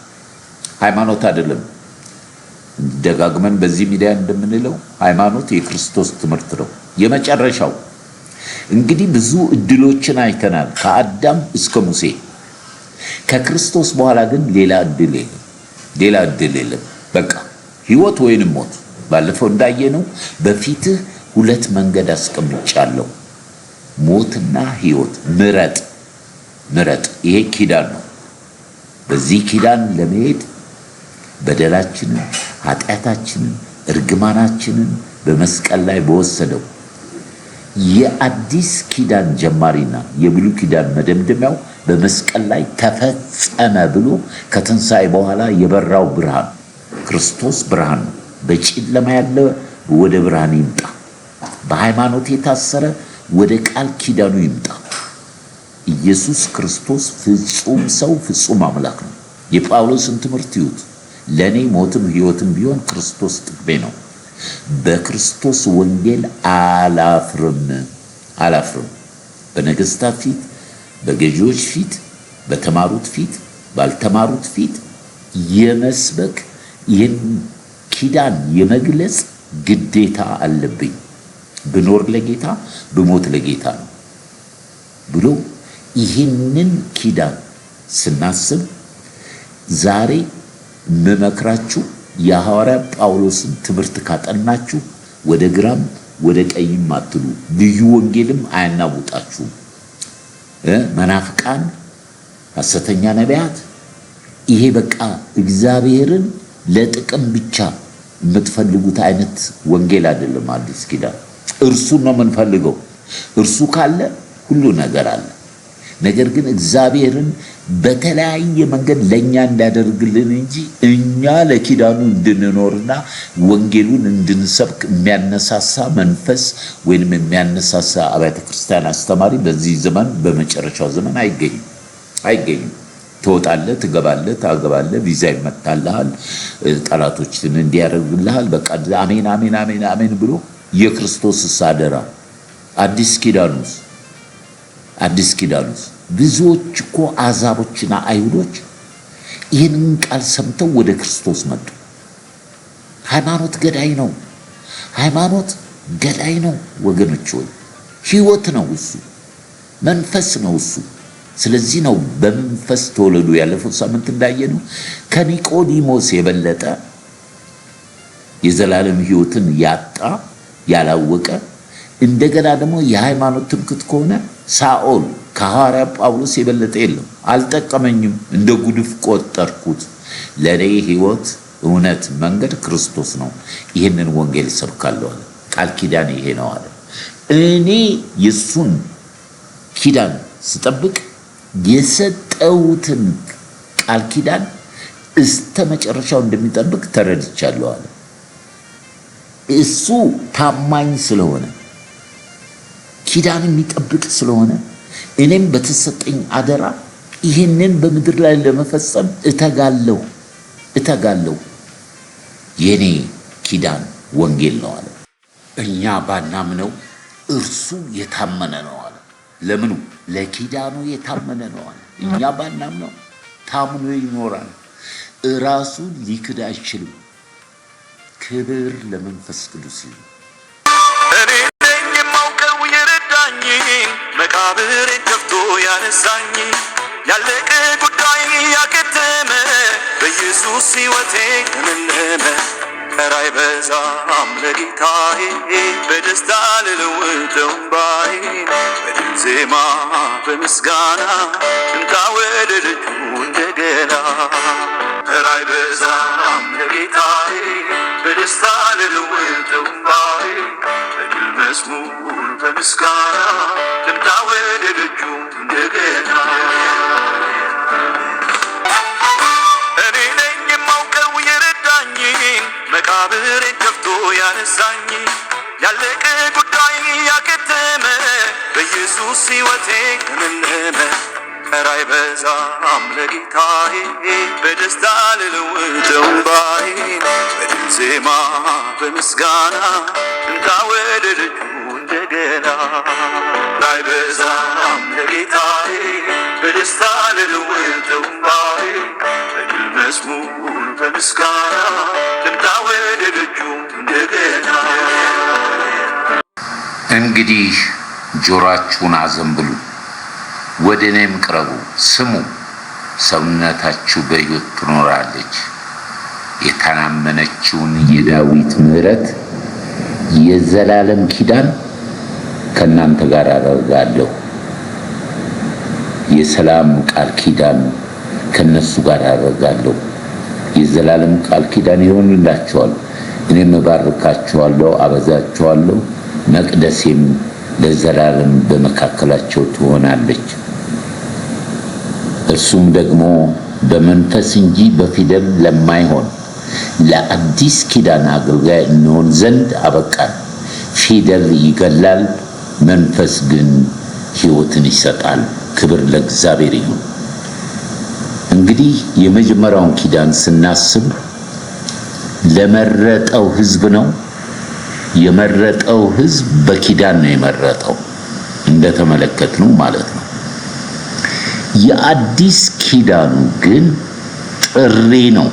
ሃይማኖት አይደለም። ደጋግመን በዚህ ሚዲያ እንደምንለው ሃይማኖት የክርስቶስ ትምህርት ነው፣ የመጨረሻው። እንግዲህ ብዙ እድሎችን አይተናል ከአዳም እስከ ሙሴ። ከክርስቶስ በኋላ ግን ሌላ እድል የለም። በቃ ህይወት ወይንም ሞት። ባለፈው እንዳየነው በፊትህ 2 መንገድ አስቀምጫለሁ፣ ሞትና ህይወት። ምረጥ። ይሄ ኪዳን ነው። በዚህ ኪዳን ለመሄድ በደላችንን፣ ኃጢአታችንን፣ እርግማናችንን በመስቀል ላይ በወሰደው የአዲስ ኪዳን ጀማሪና የብሉይ ኪዳን መደምደሚያው በመስቀል ላይ ተፈጸመ ብሎ ከትንሣኤ በኋላ የበራው ብርሃን ክርስቶስ ብርሃን ነው። በጨለማ ያለ ወደ ብርሃን ይምጣ፣ በሃይማኖት የታሰረ ወደ ቃል ኪዳኑ ይምጣ። ኢየሱስ ክርስቶስ ፍጹም ሰው ፍጹም አምላክ ነው። የጳውሎስን ትምህርት ይዩት። ለኔ ሞትም ህይወትም ቢሆን ክርስቶስ ጥቅሜ ነው። በክርስቶስ ወንጌል አላፍርም። በነገስታት ፊት፣ በገዢዎች ፊት፣ በተማሩት ፊት፣ ባልተማሩት ፊት የመስበክ ይህን ኪዳን የመግለጽ ግዴታ አለብኝ። ብኖር ለጌታ ብሞት ለጌታ ነው ብሎ ይህንን ኪዳን ስናስብ ዛሬ መመክራችሁ የሐዋርያ ጳውሎስን ትምህርት ካጠናችሁ ወደ ግራም ወደ ቀኝም አትሉ፣ ልዩ ወንጌልም አያናውጣችሁ። መናፍቃን፣ ሐሰተኛ ነቢያት፣ ይሄ በቃ እግዚአብሔርን ለጥቅም ብቻ የምትፈልጉት አይነት ወንጌል አይደለም አዲስ ኪዳን። እርሱን ነው የምንፈልገው። እርሱ ካለ ሁሉ ነገር አለ። ነገር ግን እግዚአብሔርን በተለያየ መንገድ ለኛ እንዲያደርግልን እንጂ እኛ ለኪዳኑ እንድንኖርና ወንጌሉን እንድንሰብክ የሚያነሳሳ መንፈስ ወይንም የሚያነሳሳ አብያተ ክርስቲያን አስተማሪ በዚህ ዘመን በመጨረሻው ዘመን አይገኝም። ትወጣለህ፣ ትገባለህ፣ ታገባለህ፣ ቪዛ ይመታልሃል፣ ጠላቶችን እንዲያደርግልሃል። በቃ አሜን አሜን አሜን አሜን ብሎ የክርስቶስ አደራ አዲስ ኪዳኑስ ብዙዎች እኮ አሕዛቦችና አይሁዶች ይህንን ቃል ሰምተው ወደ ክርስቶስ መጡ። ሃይማኖት ገዳይ ነው ወገኖች ሆይ፣ ህይወት ነው እሱ፣ መንፈስ ነው እሱ። ስለዚህ ነው በመንፈስ ተወለዱ። ያለፈው ሳምንት እንዳየነው ከኒቆዲሞስ የበለጠ የዘላለም ህይወትን ያጣ ያላወቀ፣ እንደገና ደግሞ የሃይማኖት ትምክህት ከሆነ ሳኦል ከሐዋርያ ጳውሎስ የበለጠ የለም። አልጠቀመኝም፣ እንደ ጉድፍ ቆጠርኩት። ለኔ ህይወት፣ እውነት፣ መንገድ ክርስቶስ ነው። ይህንን ወንጌል ሰብካለሁ አለ። ቃል ኪዳን ይሄ ነው አለ። እኔ የሱን ኪዳን ስጠብቅ የሰጠውትን ቃል ኪዳን እስከ መጨረሻው እንደሚጠብቅ ተረድቻለሁ አለ። እሱ ታማኝ ስለሆነ ኪዳን የሚጠብቅ ስለሆነ እኔም በተሰጠኝ አደራ ይህንን በምድር ላይ ለመፈጸም እተጋለሁ። የኔ ኪዳን ወንጌል ነው አለ። እኛ ባናምነው እርሱ የታመነ ነው አለ። ለምኑ? ለኪዳኑ የታመነ ነው አለ። እኛ ባናምነው ታምኖ ይኖራል። ራሱን ሊክድ አይችልም። ክብር ለመንፈስ ቅዱስ ይሁን። እኔ ነኝ የማውቀው የረዳኝ መቃብሬን ከፍቶ ያነሳኝ ያለቀ ጉዳይ ያከተመ በኢየሱስ ሕይወቴ ለመለመ ራይ በዛም ለጌታዬ በደስታ ልለውጠው እምባዬን በድል ዜማ በምስጋና ልምጣ ወደ ደጁ እንደገና ራይ በዛም ለጌታዬ በደስታ ልለውጠው እምባዬን በድል መዝሙር በምስጋና ልምጣ ወደ ደጁ እንደገና እኔ ነኝ የማውቀው የረዳኝ መቃብሬን ከፍቶ ያነሳኝ ያለቀ ጉዳይ ያከተመ በኢየሱስ ሕይወቴ ለመለመ ራይ በዛም ለጌታዬ በደስታ ልለውጠው እምባዬን በድል ዜማ በምስጋና ልምጣ ወደ ደጁ እንደገና ራይ በዛም ለጌታዬ በደስታ ልለውጠው እምባዬን በድል መዝሙር በምስጋና ልምጣ ወደ ደጁ እንደገና። እንግዲህ ጆሮአችሁን አዘንብሉ፣ ወደ እኔም ቅረቡ፣ ስሙ፣ ሰውነታችሁ በሕይወት ትኖራለች። የታመነችውን የዳዊት ምሕረት የዘላለም ኪዳን ከእናንተ ጋር አደርጋለሁ። የሰላም ቃል ኪዳን ከነሱ ጋር አደርጋለሁ። የዘላለም ቃል ኪዳን ይሆንላችኋል። እኔም እባርካችኋለሁ፣ አበዛችኋለሁ። መቅደሴም ለዘላለም በመካከላቸው ትሆናለች። እርሱም ደግሞ በመንፈስ እንጂ በፊደል ለማይሆን ለአዲስ ኪዳን አገልጋይ እንሆን ዘንድ አበቃን። ፊደል ይገላል፣ መንፈስ ግን ሕይወትን ይሰጣል። ክብር ለእግዚአብሔር ይሁን። እንግዲህ የመጀመሪያውን ኪዳን ስናስብ ለመረጠው ሕዝብ ነው። የመረጠው ሕዝብ በኪዳን ነው የመረጠው፣ እንደተመለከትነው ማለት ነው። የአዲስ ኪዳኑ ግን ጥሪ ነው።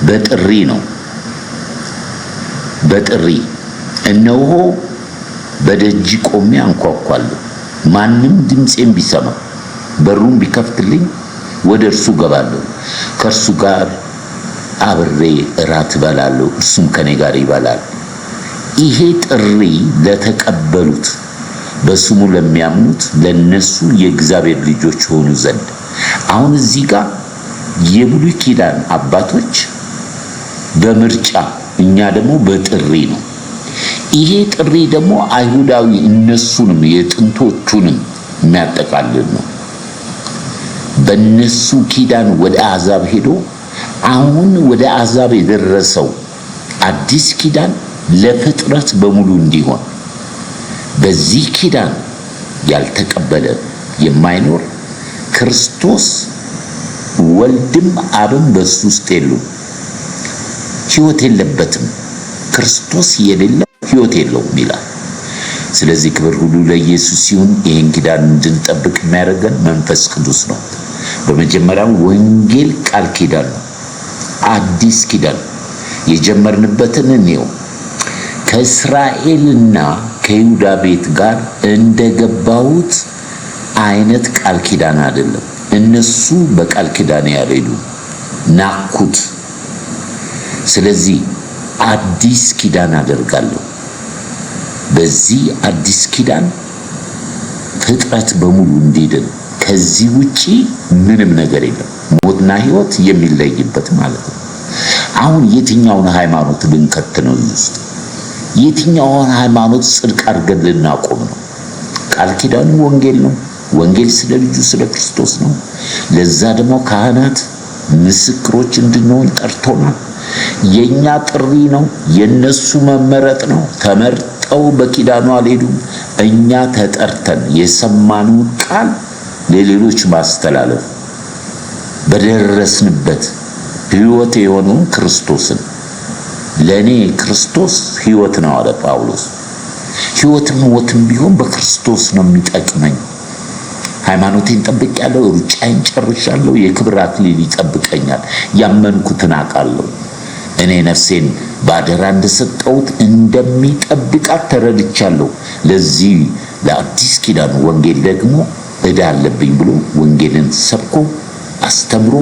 በጥሪ ነው። በጥሪ እነሆ በደጅ ቆሜ አንኳኳለሁ። ማንም ድምፄን ቢሰማ በሩን ቢከፍትልኝ ወደ እርሱ ገባለሁ፣ ከእርሱ ጋር አብሬ እራት እበላለሁ፣ እርሱም ከኔ ጋር ይበላል። ይሄ ጥሪ ለተቀበሉት በስሙ ለሚያምኑት ለነሱ የእግዚአብሔር ልጆች ሆኑ ዘንድ። አሁን እዚህ ጋር የብሉይ ኪዳን አባቶች በምርጫ፣ እኛ ደግሞ በጥሪ ነው። ይሄ ጥሪ ደግሞ አይሁዳዊ እነሱንም የጥንቶቹንም የሚያጠቃልል ነው። በነሱ ኪዳን ወደ አሕዛብ ሄዶ አሁን ወደ አሕዛብ የደረሰው አዲስ ኪዳን ለፍጥረት በሙሉ እንዲሆን፣ በዚህ ኪዳን ያልተቀበለ የማይኖር ክርስቶስ ወልድም አብም በሱ ውስጥ የሉም፣ ሕይወት የለበትም። ክርስቶስ የሌለው ሕይወት የለውም ይላል። ስለዚህ ክብር ሁሉ ለኢየሱስ ይሁን። ይህን ኪዳን እንድንጠብቅ የሚያደርገን መንፈስ ቅዱስ ነው። በመጀመሪያው ወንጌል ቃል ኪዳን ነው። አዲስ ኪዳን የጀመርንበትን እንየው። ከእስራኤልና ከይሁዳ ቤት ጋር እንደገባሁት አይነት ቃል ኪዳን አይደለም። እነሱ በቃል ኪዳን ያልሄዱ ናኩት። ስለዚህ አዲስ ኪዳን አደርጋለሁ። በዚህ አዲስ ኪዳን ፍጥረት በሙሉ እንዲድን፣ ከዚህ ውጪ ምንም ነገር የለም። ሞትና ሕይወት የሚለይበት ማለት ነው። አሁን የትኛውን ሃይማኖት ልንከት ነው? ውስጥ የትኛውን ሃይማኖት ጽድቅ አድርገን ልናቆም ነው? ቃል ኪዳኑ ወንጌል ነው። ወንጌል ስለ ልጁ ስለ ክርስቶስ ነው። ለዛ ደግሞ ካህናት ምስክሮች እንድንሆን ጠርቶናል። የኛ ጥሪ ነው፣ የነሱ መመረጥ ነው። ተመርጠው በኪዳኑ አልሄዱም። እኛ ተጠርተን የሰማነውን ቃል ለሌሎች ማስተላለፍ፣ በደረስንበት ሕይወት የሆነውን ክርስቶስን። ለኔ ክርስቶስ ሕይወት ነው አለ ጳውሎስ። ሕይወትም ሞትም ቢሆን በክርስቶስ ነው የሚጠቅመኝ። ሃይማኖቴን ጠብቄያለሁ፣ ሩጫዬን ጨርሻለሁ፣ የክብር አክሊል ይጠብቀኛል። ያመንኩትን አውቃለሁ። እኔ ነፍሴን ባደራ እንደሰጠሁት እንደሚጠብቃት ተረድቻለሁ። ለዚህ ለአዲስ ኪዳን ወንጌል ደግሞ ዕዳ አለብኝ ብሎ ወንጌልን ሰብኮ አስተምሮ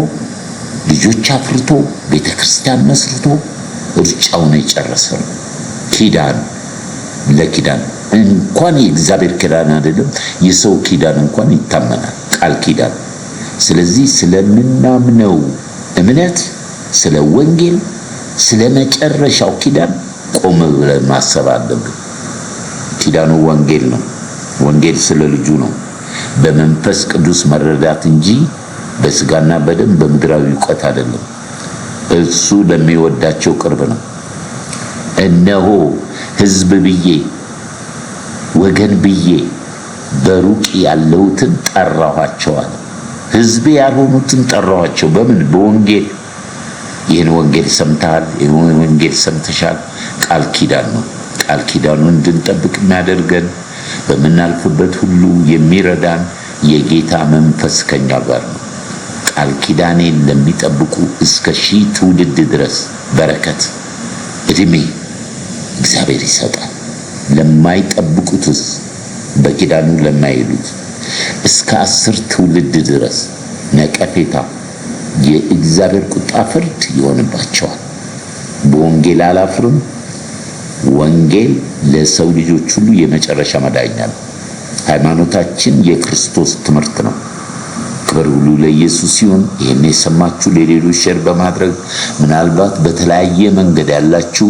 ልጆች አፍርቶ ቤተክርስቲያን መስርቶ ሩጫውን የጨረሰ ነው። ኪዳን ለኪዳን እንኳን የእግዚአብሔር ኪዳን አይደለም የሰው ኪዳን እንኳን ይታመናል፣ ቃል ኪዳን። ስለዚህ ስለምናምነው እምነት፣ ስለ ወንጌል፣ ስለ መጨረሻው ኪዳን ቆም ብለን ማሰብ አለብን። ኪዳኑ ወንጌል ነው። ወንጌል ስለ ልጁ ነው። በመንፈስ ቅዱስ መረዳት እንጂ በስጋና በደም በምድራዊ ዕውቀት አይደለም። እሱ ለሚወዳቸው ቅርብ ነው። እነሆ ሕዝብ ብዬ ወገን ብዬ በሩቅ ያለውትን ጠራኋቸዋል። ሕዝብ ያልሆኑትን ጠራኋቸው። በምን? በወንጌል። ይህን ወንጌል ሰምተሃል፣ ይህን ወንጌል ሰምተሻል። ቃል ኪዳን ነው። ቃል ኪዳኑን እንድንጠብቅ የሚያደርገን በምናልፍበት ሁሉ የሚረዳን የጌታ መንፈስ ከኛ ጋር ነው። ቃል ኪዳኔን ለሚጠብቁ እስከ 1000 ትውልድ ድረስ በረከት እድሜ እግዚአብሔር ይሰጣል። ለማይጠብቁትስ በኪዳኑ ለማይሄዱት እስከ 10 ትውልድ ድረስ ነቀፌታ፣ የእግዚአብሔር ቁጣ ፍርድ ይሆንባቸዋል። በወንጌል አላፍርም። ወንጌል ለሰው ልጆች ሁሉ የመጨረሻ መዳኛ ነው። ሃይማኖታችን የክርስቶስ ትምህርት ነው። ክብር ሁሉ ለኢየሱስ ይሁን። ይህን የሰማችሁ ለሌሎች ሼር በማድረግ ምናልባት በተለያየ መንገድ ያላችሁ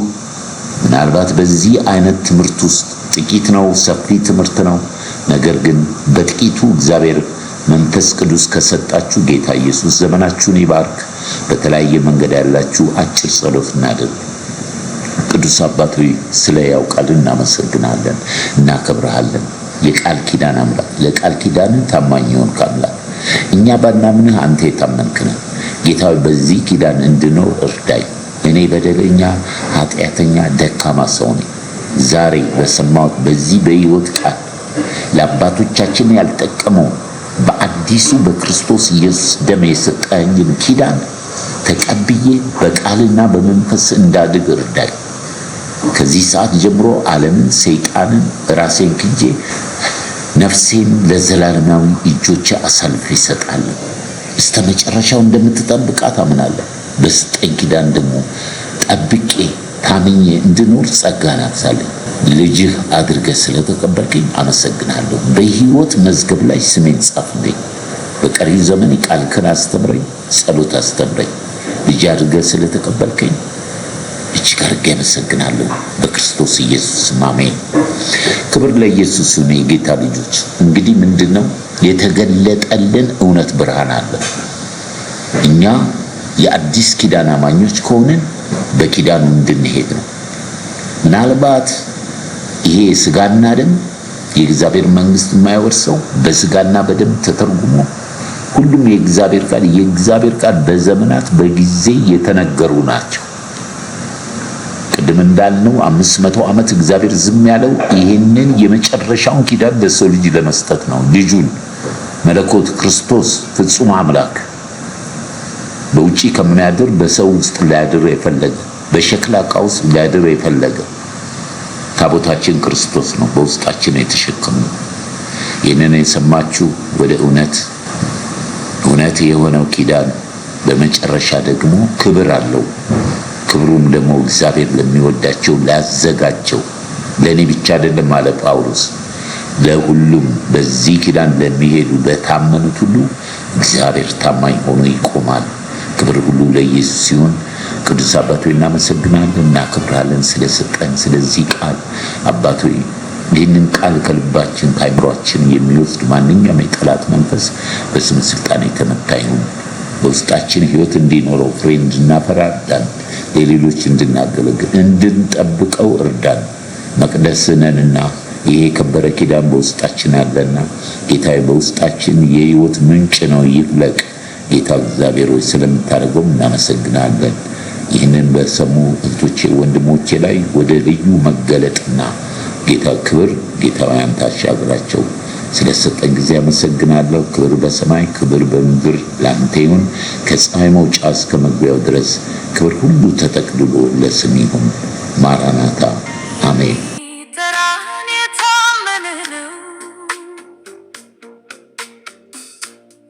ምናልባት በዚህ አይነት ትምህርት ውስጥ ጥቂት ነው፣ ሰፊ ትምህርት ነው። ነገር ግን በጥቂቱ እግዚአብሔር መንፈስ ቅዱስ ከሰጣችሁ ጌታ ኢየሱስ ዘመናችሁን ይባርክ። በተለያየ መንገድ ያላችሁ አጭር ጸሎት እናድርግ። ቅዱስ አባት ሆይ ስለ ያው ቃል እናመሰግናለን፣ እናከብርሃለን። የቃል ኪዳን አምላክ፣ ለቃል ኪዳን ታማኝ የሆንክ አምላክ፣ እኛ ባናምንህ አንተ የታመንክ ነህ። ጌታ ሆይ በዚህ ኪዳን እንድኖር እርዳኝ። እኔ በደለኛ፣ ኃጢአተኛ፣ ደካማ ሰው ነኝ። ዛሬ በሰማሁት በዚህ በሕይወት ቃል ለአባቶቻችን ያልጠቀመው በአዲሱ በክርስቶስ ኢየሱስ ደም የሰጠኝን ኪዳን ተቀብዬ በቃልና በመንፈስ እንዳድግ እርዳኝ። ከዚህ ሰዓት ጀምሮ ዓለምን፣ ሰይጣንን ራሴን ክጄ ነፍሴን ለዘላለማዊ እጆቼ አሳልፌ እሰጣለሁ። እስከ መጨረሻው እንደምትጠብቃት አምናለሁ። በስጠኝ ኪዳን ደግሞ ጠብቄ ታምኜ እንድኖር ጸጋን አብዛልኝ። ልጅህ አድርገህ ስለተቀበልከኝ አመሰግናለሁ። በሕይወት መዝገብ ላይ ስሜን ጻፍልኝ። በቀሪ ዘመን ቃልህን አስተምረኝ፣ ጸሎት አስተምረኝ። ልጅ አድርገህ ስለተቀበልከኝ እጅግ አድርጌ አመሰግናለሁ። በክርስቶስ ኢየሱስ አሜን። ክብር ለኢየሱስ ይሁን። የጌታ ልጆች እንግዲህ ምንድነው የተገለጠልን እውነት ብርሃን አለ። እኛ የአዲስ ኪዳን አማኞች ከሆንን በኪዳኑ እንድንሄድ ነው። ምናልባት ይሄ ስጋና ደም የእግዚአብሔር መንግስት የማይወርሰው በስጋና በደም ተተርጉሞ ሁሉም የእግዚአብሔር ቃል በዘመናት በጊዜ የተነገሩ ናቸው። ቅድም እንዳልነው 500 ዓመት እግዚአብሔር ዝም ያለው ይህንን የመጨረሻውን ኪዳን ለሰው ልጅ ለመስጠት ነው። ልጁን መለኮት ክርስቶስ ፍጹም አምላክ በውጪ ከሚያድር በሰው ውስጥ ሊያድር የፈለገ በሸክላ ዕቃ ውስጥ ሊያድር የፈለገ ታቦታችን ክርስቶስ ነው፣ በውስጣችን የተሸከመው። ይህንን የሰማችሁ ወደ እውነት የሆነው ኪዳን በመጨረሻ ደግሞ ክብር አለው። ክብሩም ደግሞ እግዚአብሔር ለሚወዳቸው ላዘጋጀው ለእኔ ብቻ አይደለም አለ ጳውሎስ፣ ለሁሉም በዚህ ኪዳን ለሚሄዱ ለታመኑት ሁሉ እግዚአብሔር ታማኝ ሆኖ ይቆማል። ክብር ሁሉ ለኢየሱስ ሲሆን ቅዱስ አባት ሆይ እናመሰግናለን፣ እናከብራለን ስለሰጠን ስለዚህ ቃል። አባት ሆይ ይህንን ቃል ከልባችን ከአእምሯችን የሚወስድ ማንኛውም የጠላት መንፈስ በስም ስልጣን የተመታ ይሁን። በውስጣችን ሕይወት እንዲኖረው ፍሬ እንድናፈራ እርዳን። ለሌሎች እንድናገለግል እንድንጠብቀው እርዳን። መቅደስ ነንና ይሄ የከበረ ኪዳን በውስጣችን አለና ጌታዬ በውስጣችን የሕይወት ምንጭ ነው፣ ይፍለቅ። ጌታ እግዚአብሔር ሆይ ስለምታደርገው እናመሰግናለን። ይህንን በሰሙ እህቶቼ ወንድሞቼ ላይ ወደ ልዩ መገለጥና ጌታ ክብር ጌታ አንተ አሻግራቸው። ስለሰጠኝ ጊዜ አመሰግናለሁ። ክብር በሰማይ ክብር በምድር ላንተ ይሁን። ከፀሐይ መውጫ እስከ መግቢያው ድረስ ክብር ሁሉ ተጠቅልሎ ለስም ይሁን። ማራናታ አሜን።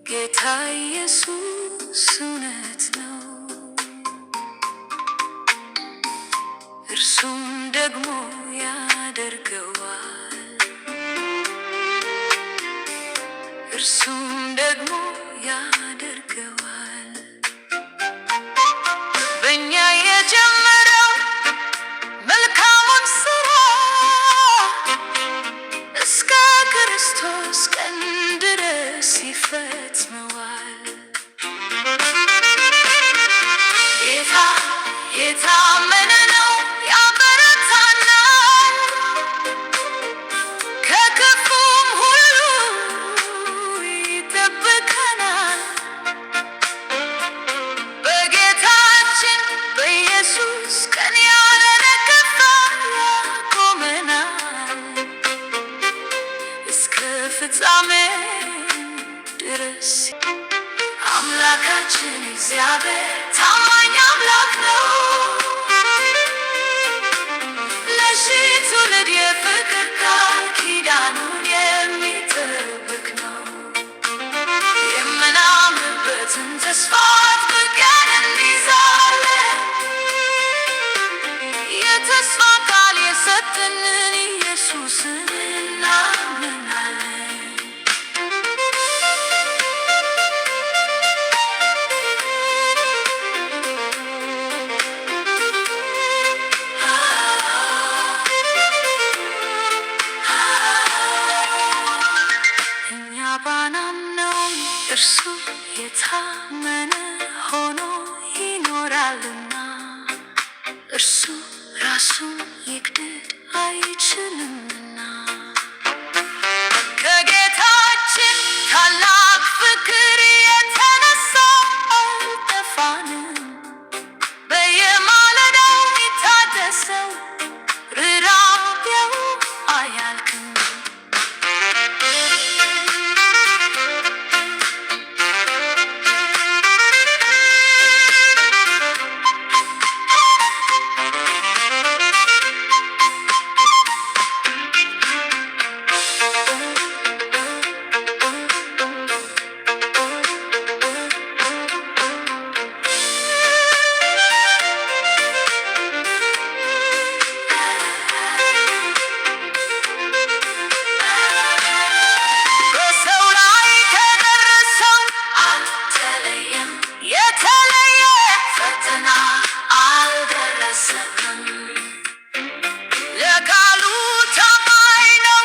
ጌታ ኢየሱስ እውነት ነው፣ እርሱም ደግሞ ያደርገዋል፣ እርሱም ደግሞ ያደርገዋል። በእኛ የጀመረው መልካሙን ሥራ እስከ ክርስቶስ ቀን ድረስ ይፈጽመዋል። ጌታ የታመነ ነው፣ ያበረታናል፣ ከክፉም ሁሉ ይጠብቀናል። በጌታችን በኢየሱስ ቀን ያለ ነቀፋ ያቆመናል እስከ ፍጻሜ ድረስ። አምላካችን እግዚአብሔር ታማኝ አምላክ ነው፣ ለሺህ ትውልድ የፍቅር ቃል ኪዳኑን የሚጠብቅ ነው። የምናምንበትን ተስፋ አጥብቀን እንይዛለን፣ የተስፋ ቃል የሰጠንን ኢየሱስን እናምናለን። ባናምነውም እርሱ የታመነ ሆኖ ይኖራልና እርሱ ራሱን ይክድድ አይችልምና። ከጌታችን ታላቅ ፍቅር የተነሳ አልጠፋንም፣ በየማለዳው የሚታደሰው ርኅራኄው አያልቅም። ለቃሉ ታማኝ ነው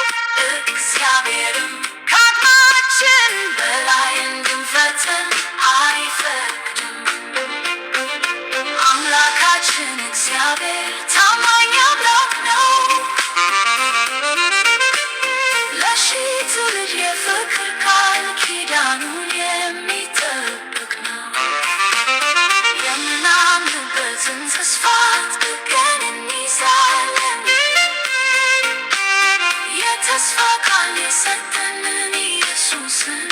እግዚአብሔርም፣ ከአቅማችን በላይ እንድንፈትን አይፈቅድም። አምላካችን እግዚአብሔር ታማኝ አምላክ ነው፣ ለሺህ ትውልድ የፍቅር ቃል ኪዳኑን የሚጠብቅ ነው። የምናምንበትን ተስፋ አጥብቀን እንይዛለን፣ የተስፋ ቃል የሰጠንን ኢየሱስን